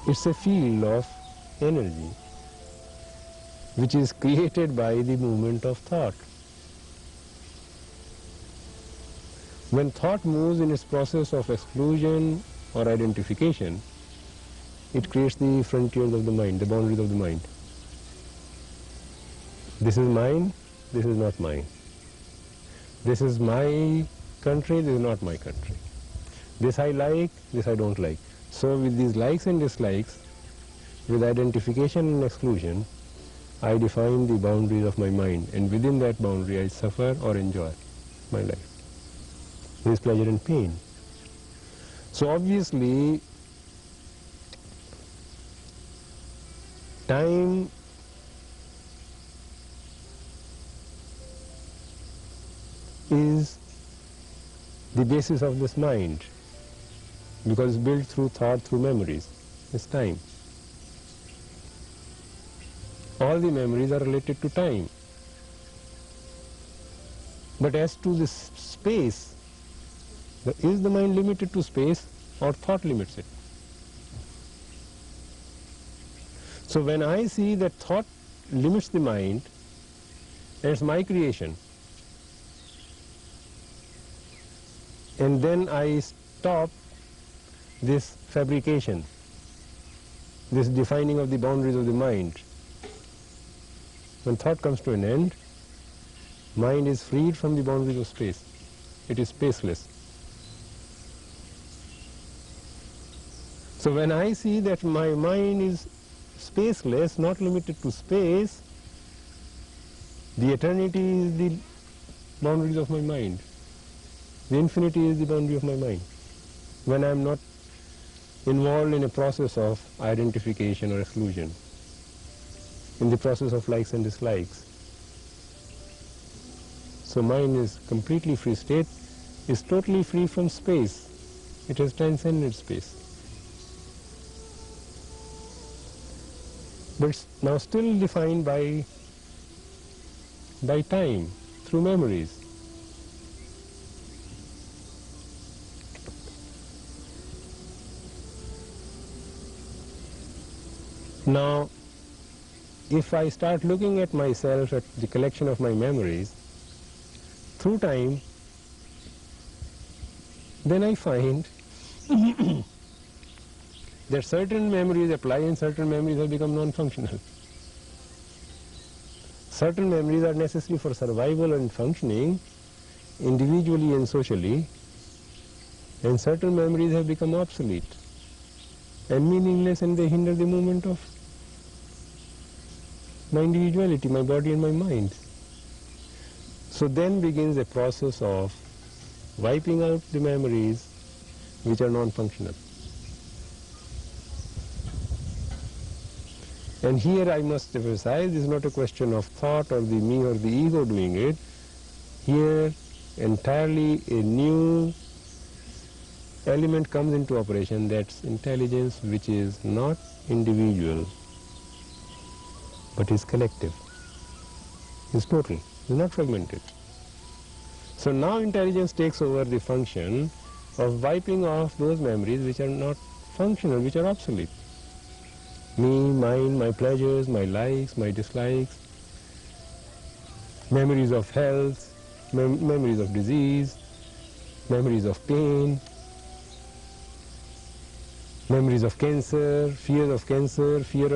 It's a field of energy which is created by the movement of thought. When thought moves in its process of exclusion or identification, it creates the frontiers of the mind, the boundaries of the mind. This is mine, this is not mine. This is my country, this is not my country. This I like, this I don't like. So with these likes and dislikes, with identification and exclusion, I define the boundaries of my mind, and within that boundary I suffer or enjoy my life. There is pleasure and pain. So obviously, time is the basis of this mind, because it's built through thought, through memories. It's time. All the memories are related to time. But as to this space, is the mind limited to space or thought limits it? So when I see that thought limits the mind, and it's my creation, and then I stop this fabrication, this defining of the boundaries of the mind. When thought comes to an end, mind is freed from the boundaries of space. It is spaceless. So when I see that my mind is spaceless, not limited to space, the eternity is the boundaries of my mind. The infinity is the boundary of my mind. When I am not involved in a process of identification or exclusion, in the process of likes and dislikes. So mind is completely free state, is totally free from space. It has transcended space. But it's now still defined by time, through memories. Now, if I start looking at myself, at the collection of my memories, through time, then I find that certain memories apply and certain memories have become non-functional. Certain memories are necessary for survival and functioning, individually and socially, And certain memories have become obsolete and meaningless, and they hinder the movement of my individuality, my body and my mind. So then begins a process of wiping out the memories which are non-functional. And here I must emphasize, this is not a question of thought or the me or the ego doing it. Here entirely a new element comes into operation, that's intelligence, which is not individual but is collective, is total, is not fragmented. So now intelligence takes over the function of wiping off those memories which are not functional, which are obsolete. Me, mine, my pleasures, my likes, my dislikes, memories of health, memories of disease, memories of pain, memories of cancer, fear of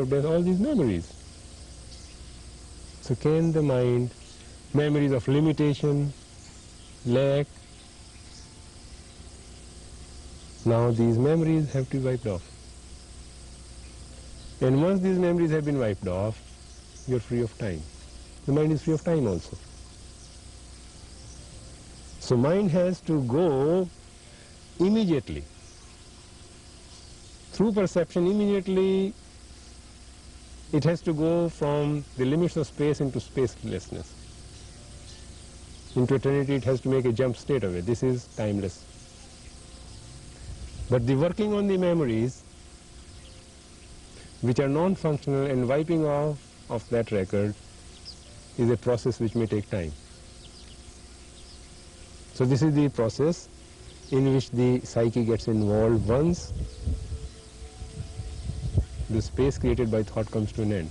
death, all these memories. So can the mind, memories of limitation, lack, now these memories have to be wiped off. And once these memories have been wiped off, you're free of time. The mind is free of time also. So mind has to go immediately. Through perception, immediately it has to go from the limits of space into spacelessness. Into eternity it has to make a jump straight away. This is timeless. But the working on the memories which are non-functional and wiping off of that record is a process which may take time. So this is the process in which the psyche gets involved once the space created by thought comes to an end.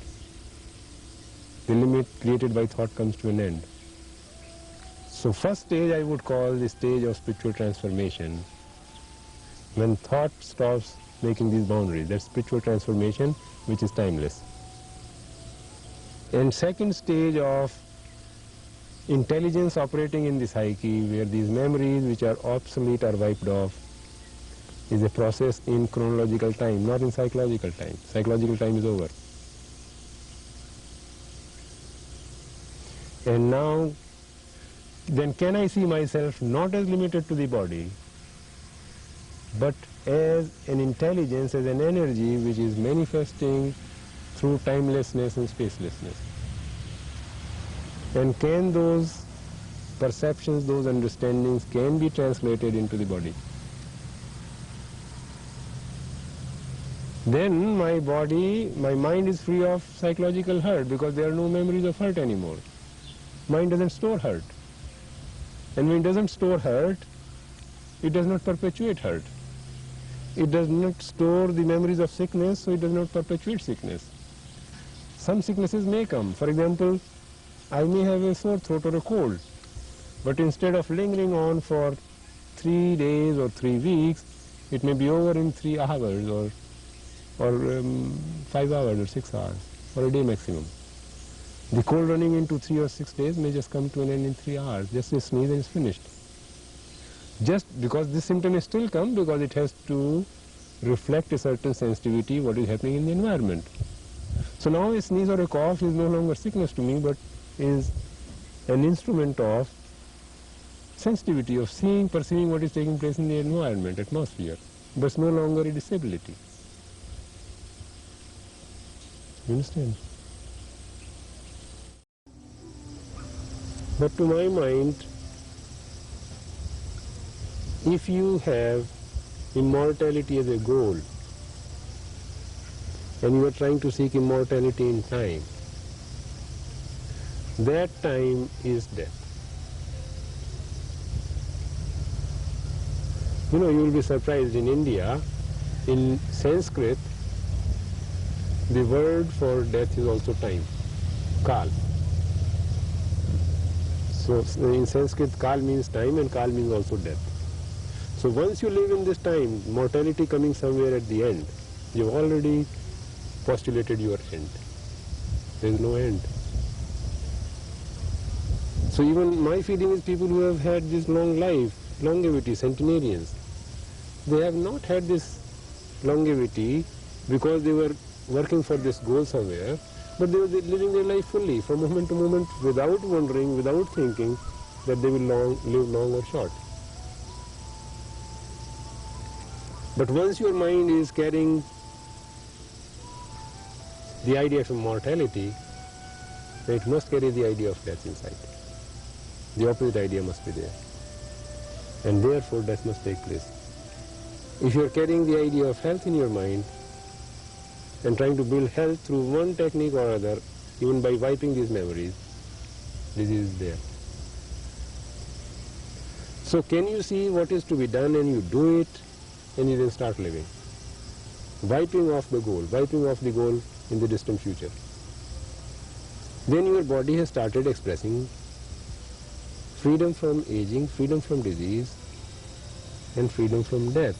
The limit created by thought comes to an end. So first stage I would call the stage of spiritual transformation. When thought stops making these boundaries, that's spiritual transformation, which is timeless. And second stage of intelligence operating in the psyche, where these memories which are obsolete are wiped off, is a process in chronological time, not in psychological time. Psychological time is over. And now, then can I see myself not as limited to the body, but as an intelligence, as an energy which is manifesting through timelessness and spacelessness? And can those perceptions, those understandings can be translated into the body? Then my body, my mind is free of psychological hurt, because there are no memories of hurt anymore. Mind doesn't store hurt. And when it doesn't store hurt, it does not perpetuate hurt. It does not store the memories of sickness, so it does not perpetuate sickness. Some sicknesses may come. For example, I may have a sore throat or a cold, but instead of lingering on for 3 days or 3 weeks, it may be over in 3 hours or 5 hours or 6 hours, or a day maximum. The cold running into 3 or 6 days may just come to an end in 3 hours, just a sneeze and it's finished. Just because this symptom is still come, because it has to reflect a certain sensitivity what is happening in the environment. So now a sneeze or a cough is no longer sickness to me, but is an instrument of sensitivity, of seeing, perceiving what is taking place in the environment, atmosphere, but it's no longer a disability. You understand? But to my mind, if you have immortality as a goal, and you are trying to seek immortality in time, that time is death. You know, you will be surprised, in India, in Sanskrit, the word for death is also time, kal. So in Sanskrit, kal means time and kal means also death. So once you live in this time, mortality coming somewhere at the end, you've already postulated your end. There is no end. So even my feeling is people who have had this long life, longevity, centenarians, They have not had this longevity because they were working for this goal somewhere, but they were living their life fully, from moment to moment, without wondering, without thinking that they will live long or short. But once your mind is carrying the idea of immortality, then it must carry the idea of death inside. The opposite idea must be there. And therefore death must take place. If you are carrying the idea of health in your mind and trying to build health through one technique or other, even by wiping these memories, disease is there. So can you see what is to be done and you do it and you then start living? Wiping off the goal in the distant future. Then your body has started expressing freedom from aging, freedom from disease, and freedom from death.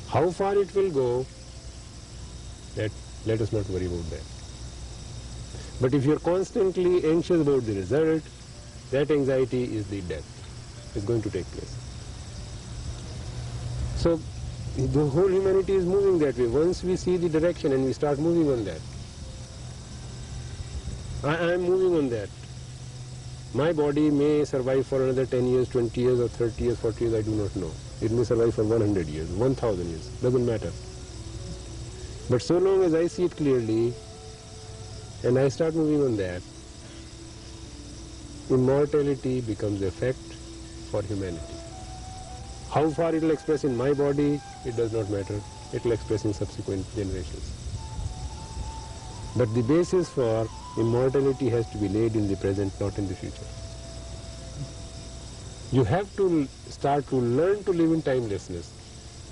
How far it will go, that let us not worry about that. But if you are constantly anxious about the result, that anxiety is the death. It's going to take place. So the whole humanity is moving that way. Once we see the direction and we start moving on that, I am moving on that. My body may survive for another 10 years, 20 years or 30 years, 40 years, I do not know. It may survive for 100 years, 1000 years, doesn't matter. But so long as I see it clearly and I start moving on that, immortality becomes a fact for humanity. How far it will express in my body, it does not matter. It will express in subsequent generations. But the basis for immortality has to be laid in the present, not in the future. You have to start to learn to live in timelessness.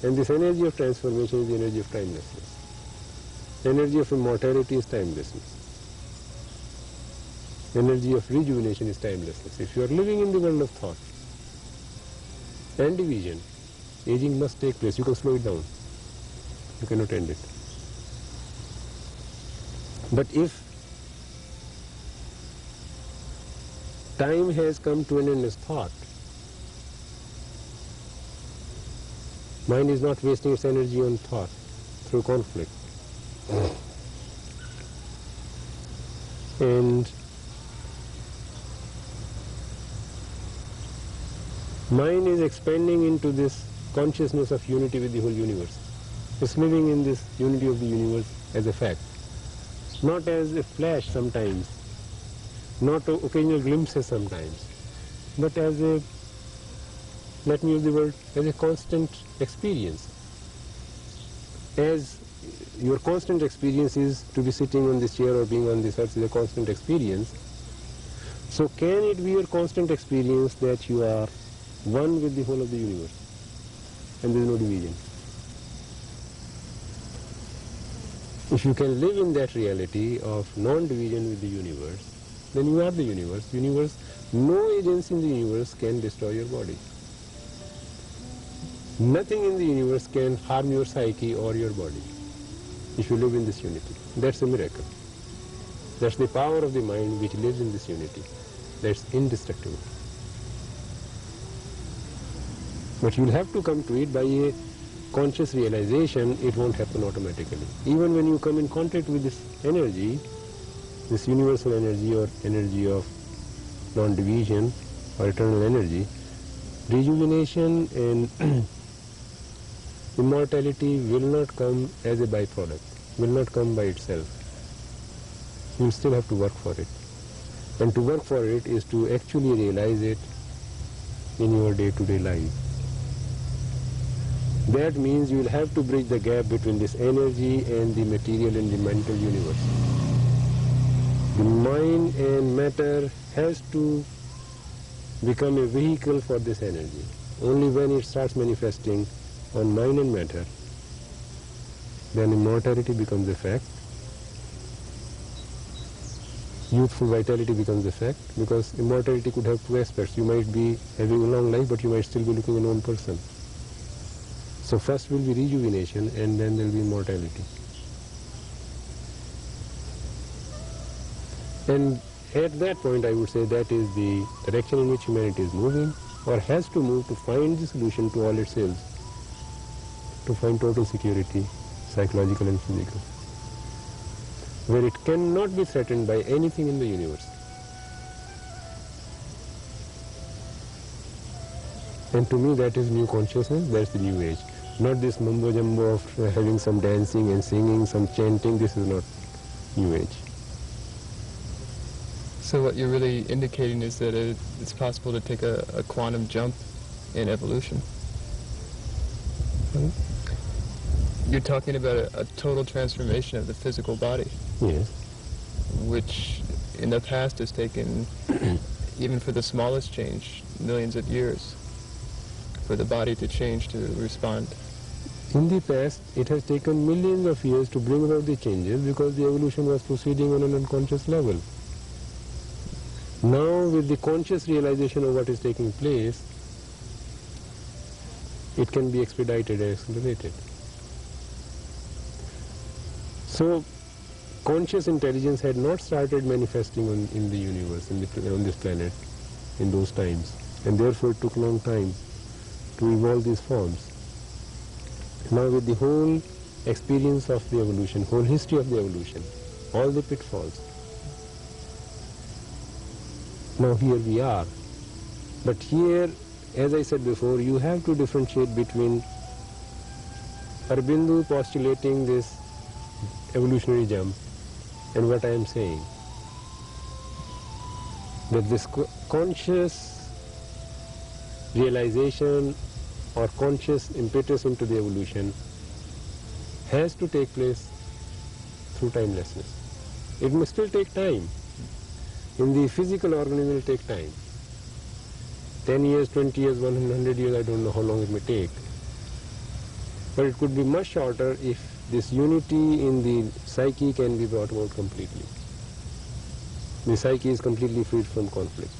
And this energy of transformation is the energy of timelessness. The energy of immortality is timelessness. The energy of rejuvenation is timelessness. If you are living in the world of thought and division, aging must take place. You can slow it down. You cannot end it. But if time has come to an endless thought, mind is not wasting its energy on thought through conflict. And mind is expanding into this consciousness of unity with the whole universe. It's living in this unity of the universe as a fact, not as a flash sometimes, not occasional glimpses sometimes, but as a, let me use the word, as a constant experience. As your constant experience is to be sitting on this chair or being on this earth is a constant experience, so can it be your constant experience that you are one with the whole of the universe and there is no division? If you can live in that reality of non-division with the universe, then you are the universe. No agency in the universe can destroy your body. Nothing in the universe can harm your psyche or your body if you live in this unity. That's a miracle. That's the power of the mind which lives in this unity. That's indestructible. But you'll have to come to it by a conscious realization. It won't happen automatically. Even when you come in contact with this energy, this universal energy or energy of non-division or eternal energy, rejuvenation and immortality will not come as a byproduct, will not come by itself. You still have to work for it. And to work for it is to actually realize it in your day-to-day life. That means you will have to bridge the gap between this energy and the material and the mental universe. The mind and matter has to become a vehicle for this energy. Only when it starts manifesting on mind and matter, then immortality becomes a fact. Youthful vitality becomes a fact, because immortality could have two aspects. You might be having a long life, but you might still be looking an old person. So first will be rejuvenation, and then there will be immortality. And at that point, I would say that is the direction in which humanity is moving, or has to move, to find the solution to all its ills. to find total security, psychological and physical, where it cannot be threatened by anything in the universe. And to me that is new consciousness, that's the new age. Not this mumbo jumbo of having some dancing and singing, some chanting. This is not new age. So what you're really indicating is that it's possible to take a quantum jump in evolution. You're talking about a total transformation of the physical body. Yes. Which in the past has taken, even for the smallest change, millions of years for the body to change, to respond. In the past, it has taken millions of years to bring about the changes because the evolution was proceeding on an unconscious level. Now, with the conscious realization of what is taking place, it can be expedited and accelerated. So, conscious intelligence had not started manifesting in the universe, on this planet, in those times, and therefore it took a long time to evolve these forms. Now with the whole experience of the evolution, whole history of the evolution, all the pitfalls, now here we are. But here, as I said before, you have to differentiate between Aurobindo postulating this evolutionary jump and what I am saying. That this conscious realization or conscious impetus into the evolution has to take place through timelessness. It may still take time. In the physical organism it will take time. 10 years, 20 years, 100 years, I don't know how long it may take. But it could be much shorter if this unity in the psyche can be brought about completely. The psyche is completely freed from conflict.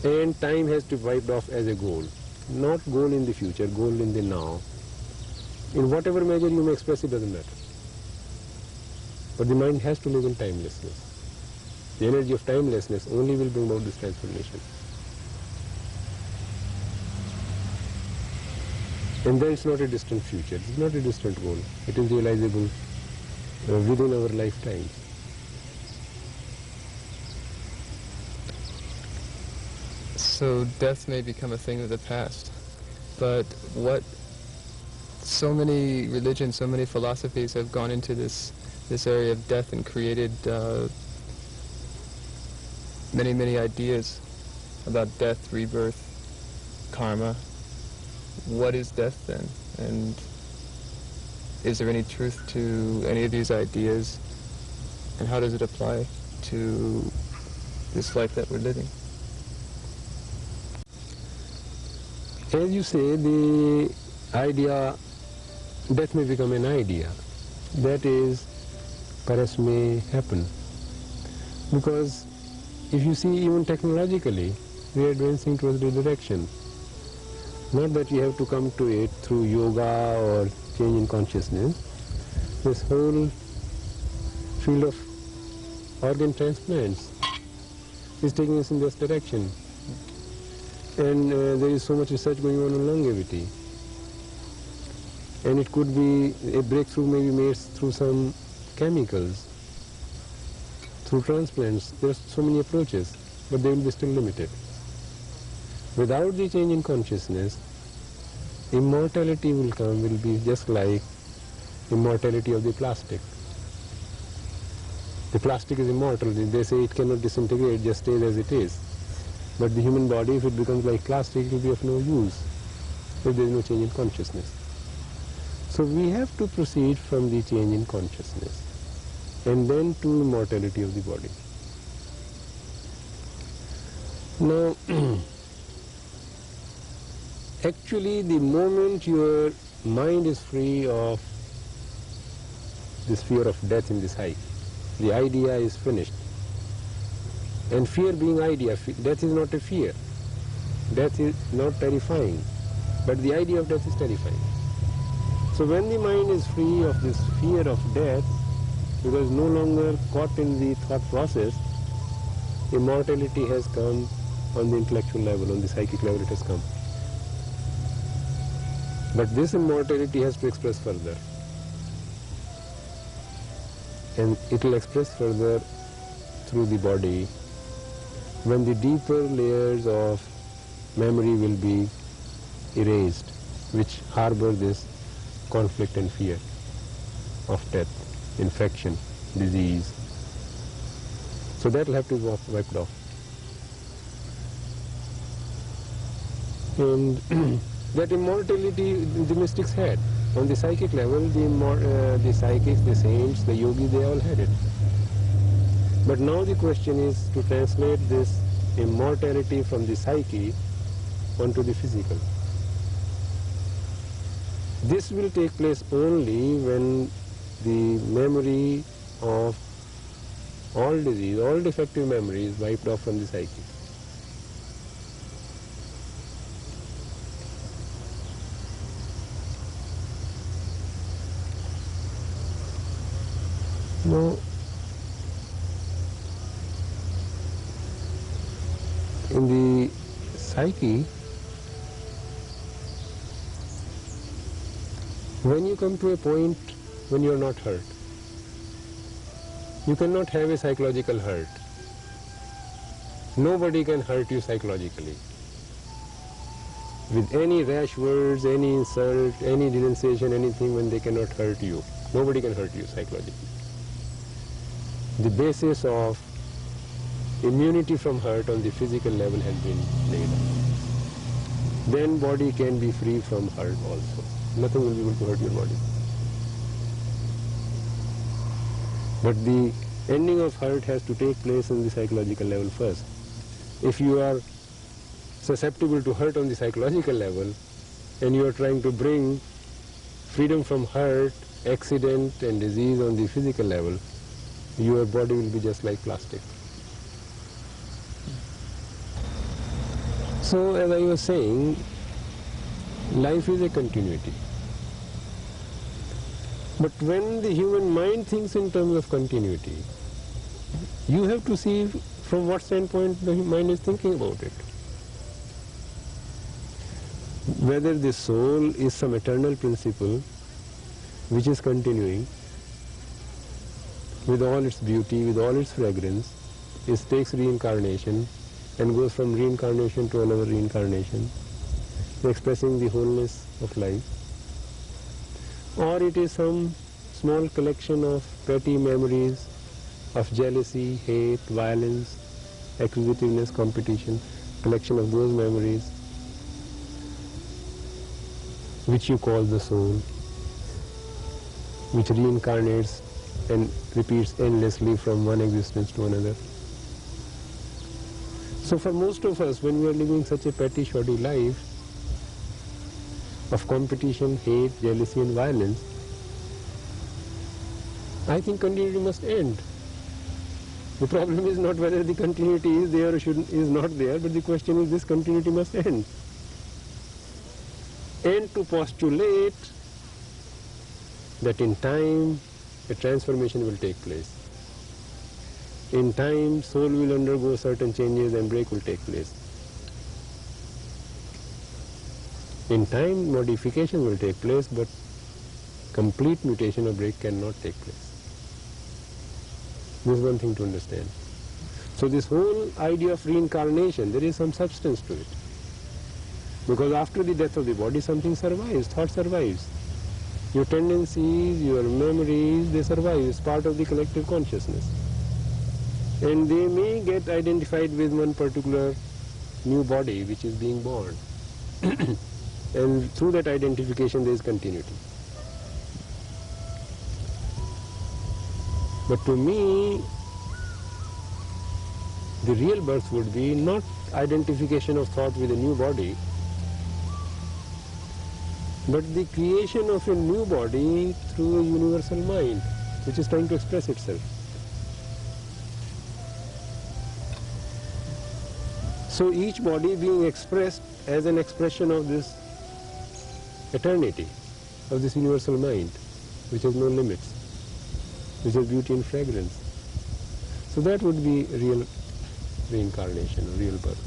And time has to be wiped off as a goal. Not goal in the future, goal in the now. In whatever measure you may express it, doesn't matter. But the mind has to live in timelessness. The energy of timelessness only will bring about this transformation. And then it's not a distant future, it's not a distant goal. It is realizable within our lifetime. So death may become a thing of the past, but what so many religions, so many philosophies have gone into this area of death and created many ideas about death, rebirth, karma. What is death then? And is there any truth to any of these ideas? And how does it apply to this life that we're living? As you say, the idea, death may become an idea. That is, perhaps may happen. Because if you see, even technologically, we are advancing towards the direction. Not that you have to come to it through yoga or change in consciousness. This whole field of organ transplants is taking us in this direction. And there is so much research going on longevity. And it could be a breakthrough may be made through some chemicals, through transplants. There are so many approaches, but they will be still limited. Without the change in consciousness, immortality will come, will be just like immortality of the plastic. The plastic is immortal. They say it cannot disintegrate, just stays as it is. But the human body, if it becomes like plastic, it will be of no use if there is no change in consciousness. So we have to proceed from the change in consciousness and then to immortality of the body. Now, actually, the moment your mind is free of this fear of death in the psyche, the idea is finished. And fear being idea, death is not a fear. Death is not terrifying, but the idea of death is terrifying. So when the mind is free of this fear of death, because no longer caught in the thought process, immortality has come on the intellectual level, on the psychic level it has come. But this immortality has to express further. And it will express further through the body when the deeper layers of memory will be erased, which harbor this conflict and fear of death, infection, disease. So that will have to be wiped off. And that immortality the mystics had. On the psychic level, the psychics, the saints, the yogis, they all had it. But now the question is to translate this immortality from the psyche onto the physical. This will take place only when the memory of all disease, all defective memory is wiped off from the psyche. Now, in the psyche, when you come to a point when you are not hurt, you cannot have a psychological hurt. Nobody can hurt you psychologically. With any rash words, any insult, any denunciation, anything, when they cannot hurt you. Nobody can hurt you psychologically. The basis of immunity from hurt on the physical level has been laid. Then body can be free from hurt also. Nothing will be able to hurt your body. But the ending of hurt has to take place on the psychological level first. If you are susceptible to hurt on the psychological level and you are trying to bring freedom from hurt, accident and disease on the physical level, your body will be just like plastic. So as I was saying, life is a continuity. But when the human mind thinks in terms of continuity, you have to see from what standpoint the mind is thinking about it. Whether the soul is some eternal principle which is continuing with all its beauty, with all its fragrance, it takes reincarnation and goes from reincarnation to another reincarnation, expressing the wholeness of life. Or it is some small collection of petty memories of jealousy, hate, violence, acquisitiveness, competition, collection of those memories which you call the soul, which reincarnates and repeats endlessly from one existence to another. So for most of us, when we are living such a petty, shoddy life of competition, hate, jealousy and violence, I think continuity must end. The problem is not whether the continuity is there or is not there, but the question is this continuity must end. And to postulate that in time a transformation will take place. In time, soul will undergo certain changes and break will take place. In time, modification will take place, but complete mutation or break cannot take place. This is one thing to understand. So this whole idea of reincarnation, there is some substance to it. Because after the death of the body, something survives, thought survives. Your tendencies, your memories, they survive. It's part of the collective consciousness. And they may get identified with one particular new body which is being born. And through that identification there is continuity. But to me, the real birth would be not identification of thought with a new body, but the creation of a new body through a universal mind, which is trying to express itself. So each body being expressed as an expression of this eternity, of this universal mind, which has no limits, which has beauty and fragrance. So that would be real reincarnation, real birth.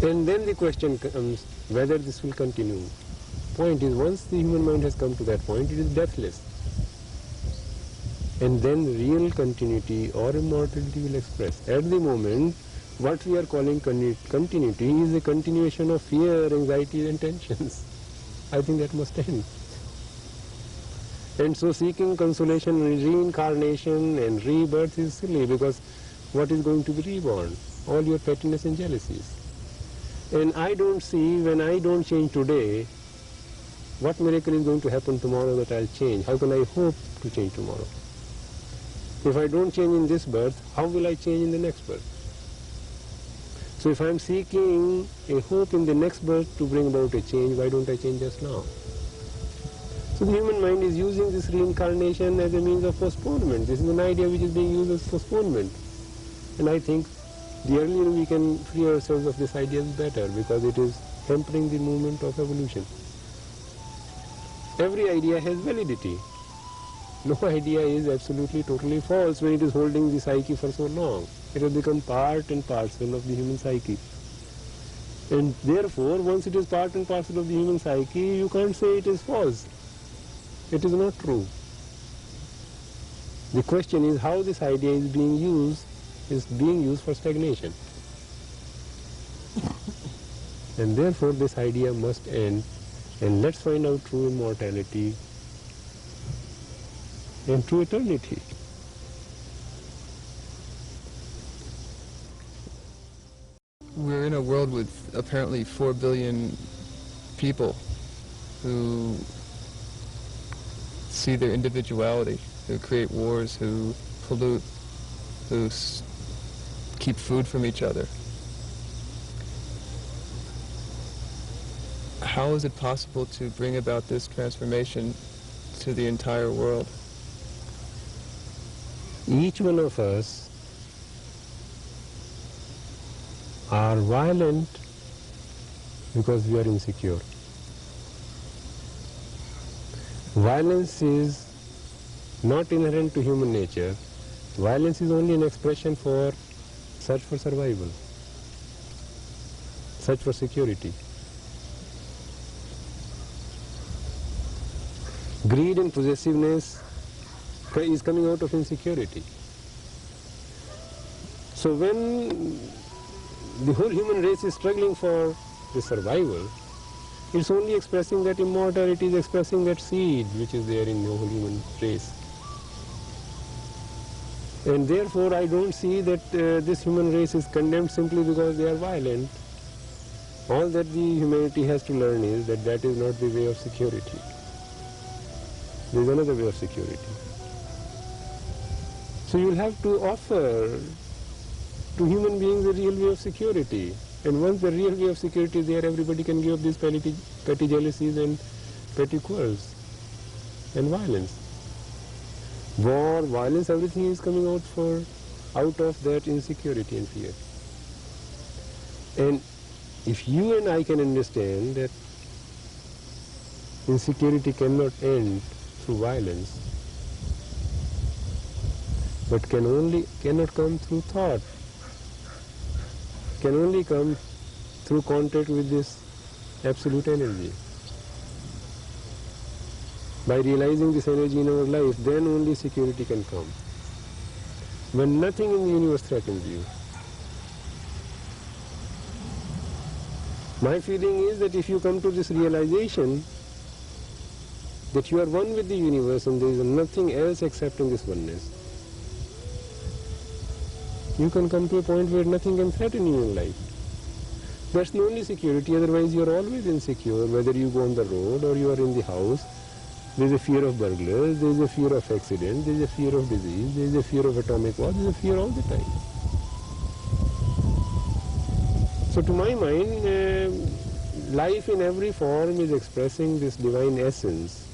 And then the question comes whether this will continue point is, once the human mind has come to that point, it is deathless. And then real continuity or immortality will express. At the moment, what we are calling continuity is a continuation of fear, anxiety and tensions. I think that must end. And so seeking consolation in reincarnation and rebirth is silly, because what is going to be reborn? All your pettiness and jealousies. And I don't see, when I don't change today, what miracle is going to happen tomorrow that I'll change? How can I hope to change tomorrow? If I don't change in this birth, how will I change in the next birth? So if I'm seeking a hope in the next birth to bring about a change, why don't I change just now? So the human mind is using this reincarnation as a means of postponement. This is an idea which is being used as postponement. And I think the earlier we can free ourselves of this idea, the better, because it is hampering the movement of evolution. Every idea has validity. No idea is absolutely totally false when it is holding the psyche for so long. It has become part and parcel of the human psyche. And therefore, once it is part and parcel of the human psyche, you can't say it is false. It is not true. The question is how this idea is being used for stagnation. And therefore this idea must end, and let's find out true immortality and true eternity. We're in a world with apparently 4 billion people who see their individuality, who create wars, who pollute, who keep food from each other. How is it possible to bring about this transformation to the entire world? Each one of us are violent because we are insecure. Violence is not inherent to human nature. Violence is only an expression for search for survival, search for security. Greed and possessiveness is coming out of insecurity. So when the whole human race is struggling for the survival, it's only expressing that immortality, is expressing that seed which is there in the whole human race. And therefore I don't see that this human race is condemned simply because they are violent. All that the humanity has to learn is that that is not the way of security. There is another way of security. So you'll have to offer to human beings the real way of security. And once the real way of security is there, everybody can give up these petty jealousies and petty quarrels and violence. War, violence, everything is coming out of that insecurity and fear. And if you and I can understand that insecurity cannot end through violence, but cannot come through thought, can only come through contact with this absolute energy. By realizing this energy in our life, then only security can come. When nothing in the universe threatens you. My feeling is that if you come to this realization that you are one with the universe and there is nothing else excepting this oneness, you can come to a point where nothing can threaten you in life. That's the only security, otherwise you are always insecure, whether you go on the road or you are in the house. There is a fear of burglars, there is a fear of accident, there is a fear of disease, there is a fear of atomic war, there is a fear all the time. So to my mind, life in every form is expressing this divine essence,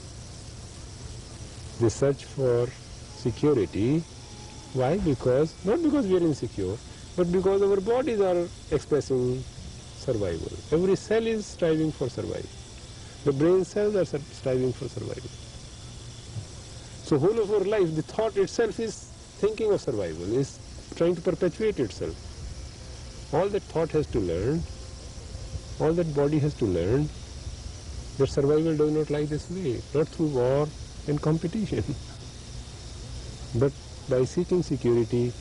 the search for security. Why? Not because we are insecure, but because our bodies are expressing survival. Every cell is striving for survival. The brain cells are striving for survival. So whole of our life, the thought itself is thinking of survival, is trying to perpetuate itself. All that thought has to learn, all that body has to learn, that survival does not lie this way, not through war and competition, but by seeking security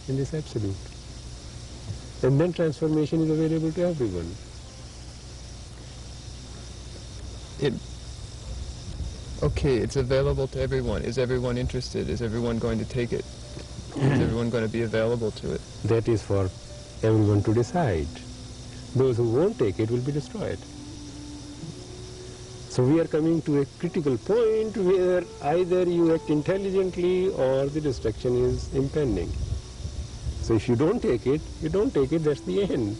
in this absolute. And then transformation is available to everyone. It okay, it's available to everyone. Is everyone interested? Is everyone going to take it? Is everyone going to be available to it? That is for everyone to decide. Those who won't take it will be destroyed. So we are coming to a critical point where either you act intelligently or the destruction is impending. So if you don't take it, you don't take it, that's the end.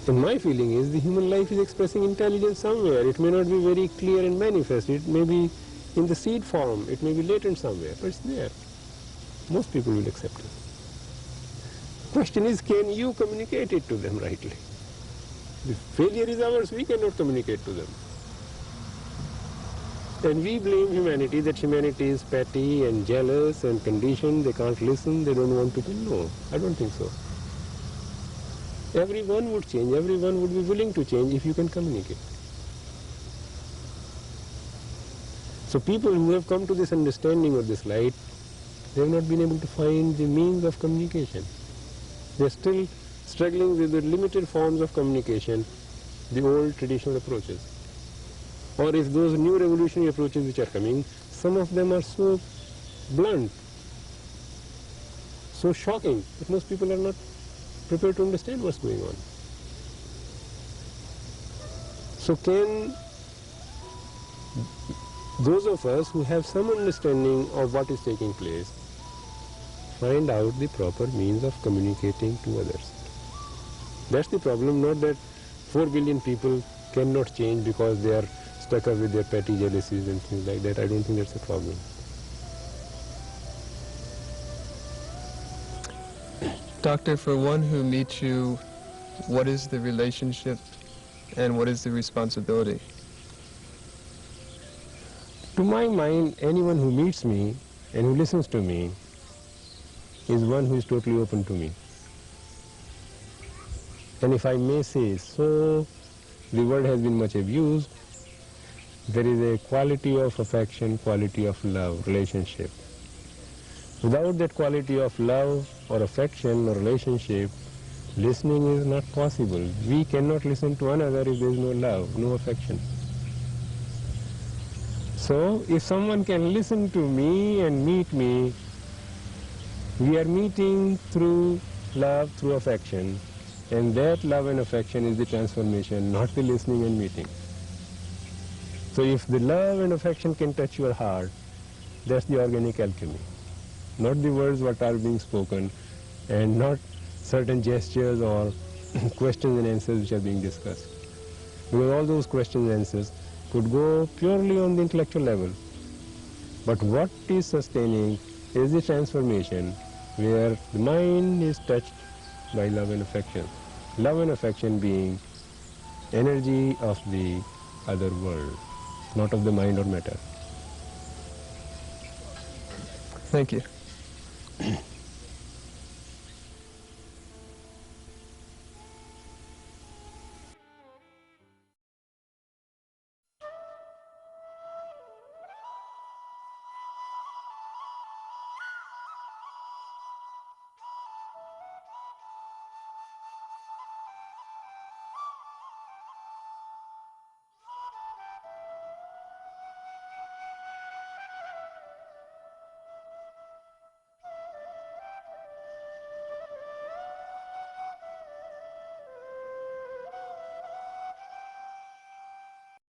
And my feeling is the human life is expressing intelligence somewhere. It may not be very clear and manifest. It may be in the seed form. It may be latent somewhere, but it's there. Most people will accept it. Question is, can you communicate it to them rightly? The failure is ours. We cannot communicate to them. And we blame humanity, that humanity is petty and jealous and conditioned. They can't listen. They don't want people. No, I don't think so. Everyone would change, everyone would be willing to change if you can communicate. So people who have come to this understanding of this light, they have not been able to find the means of communication. They are still struggling with the limited forms of communication, the old traditional approaches. Or if those new revolutionary approaches which are coming, some of them are so blunt, so shocking, that most people are not prepared to understand what's going on. So can those of us who have some understanding of what is taking place find out the proper means of communicating to others? That's the problem, not that 4 billion people cannot change because they are stuck up with their petty jealousies and things like that. I don't think that's a problem. Doctor, for one who meets you, what is the relationship and what is the responsibility? To my mind, anyone who meets me and who listens to me is one who is totally open to me. And if I may say so, the word has been much abused. There is a quality of affection, quality of love, relationship. Without that quality of love or affection or relationship, listening is not possible. We cannot listen to another if there is no love, no affection. So if someone can listen to me and meet me, we are meeting through love, through affection. And that love and affection is the transformation, not the listening and meeting. So if the love and affection can touch your heart, that's the organic alchemy. Not the words what are being spoken, and not certain gestures or questions and answers which are being discussed. Because all those questions and answers could go purely on the intellectual level. But what is sustaining is the transformation where the mind is touched by love and affection. Love and affection being energy of the other world, not of the mind or matter. Thank you.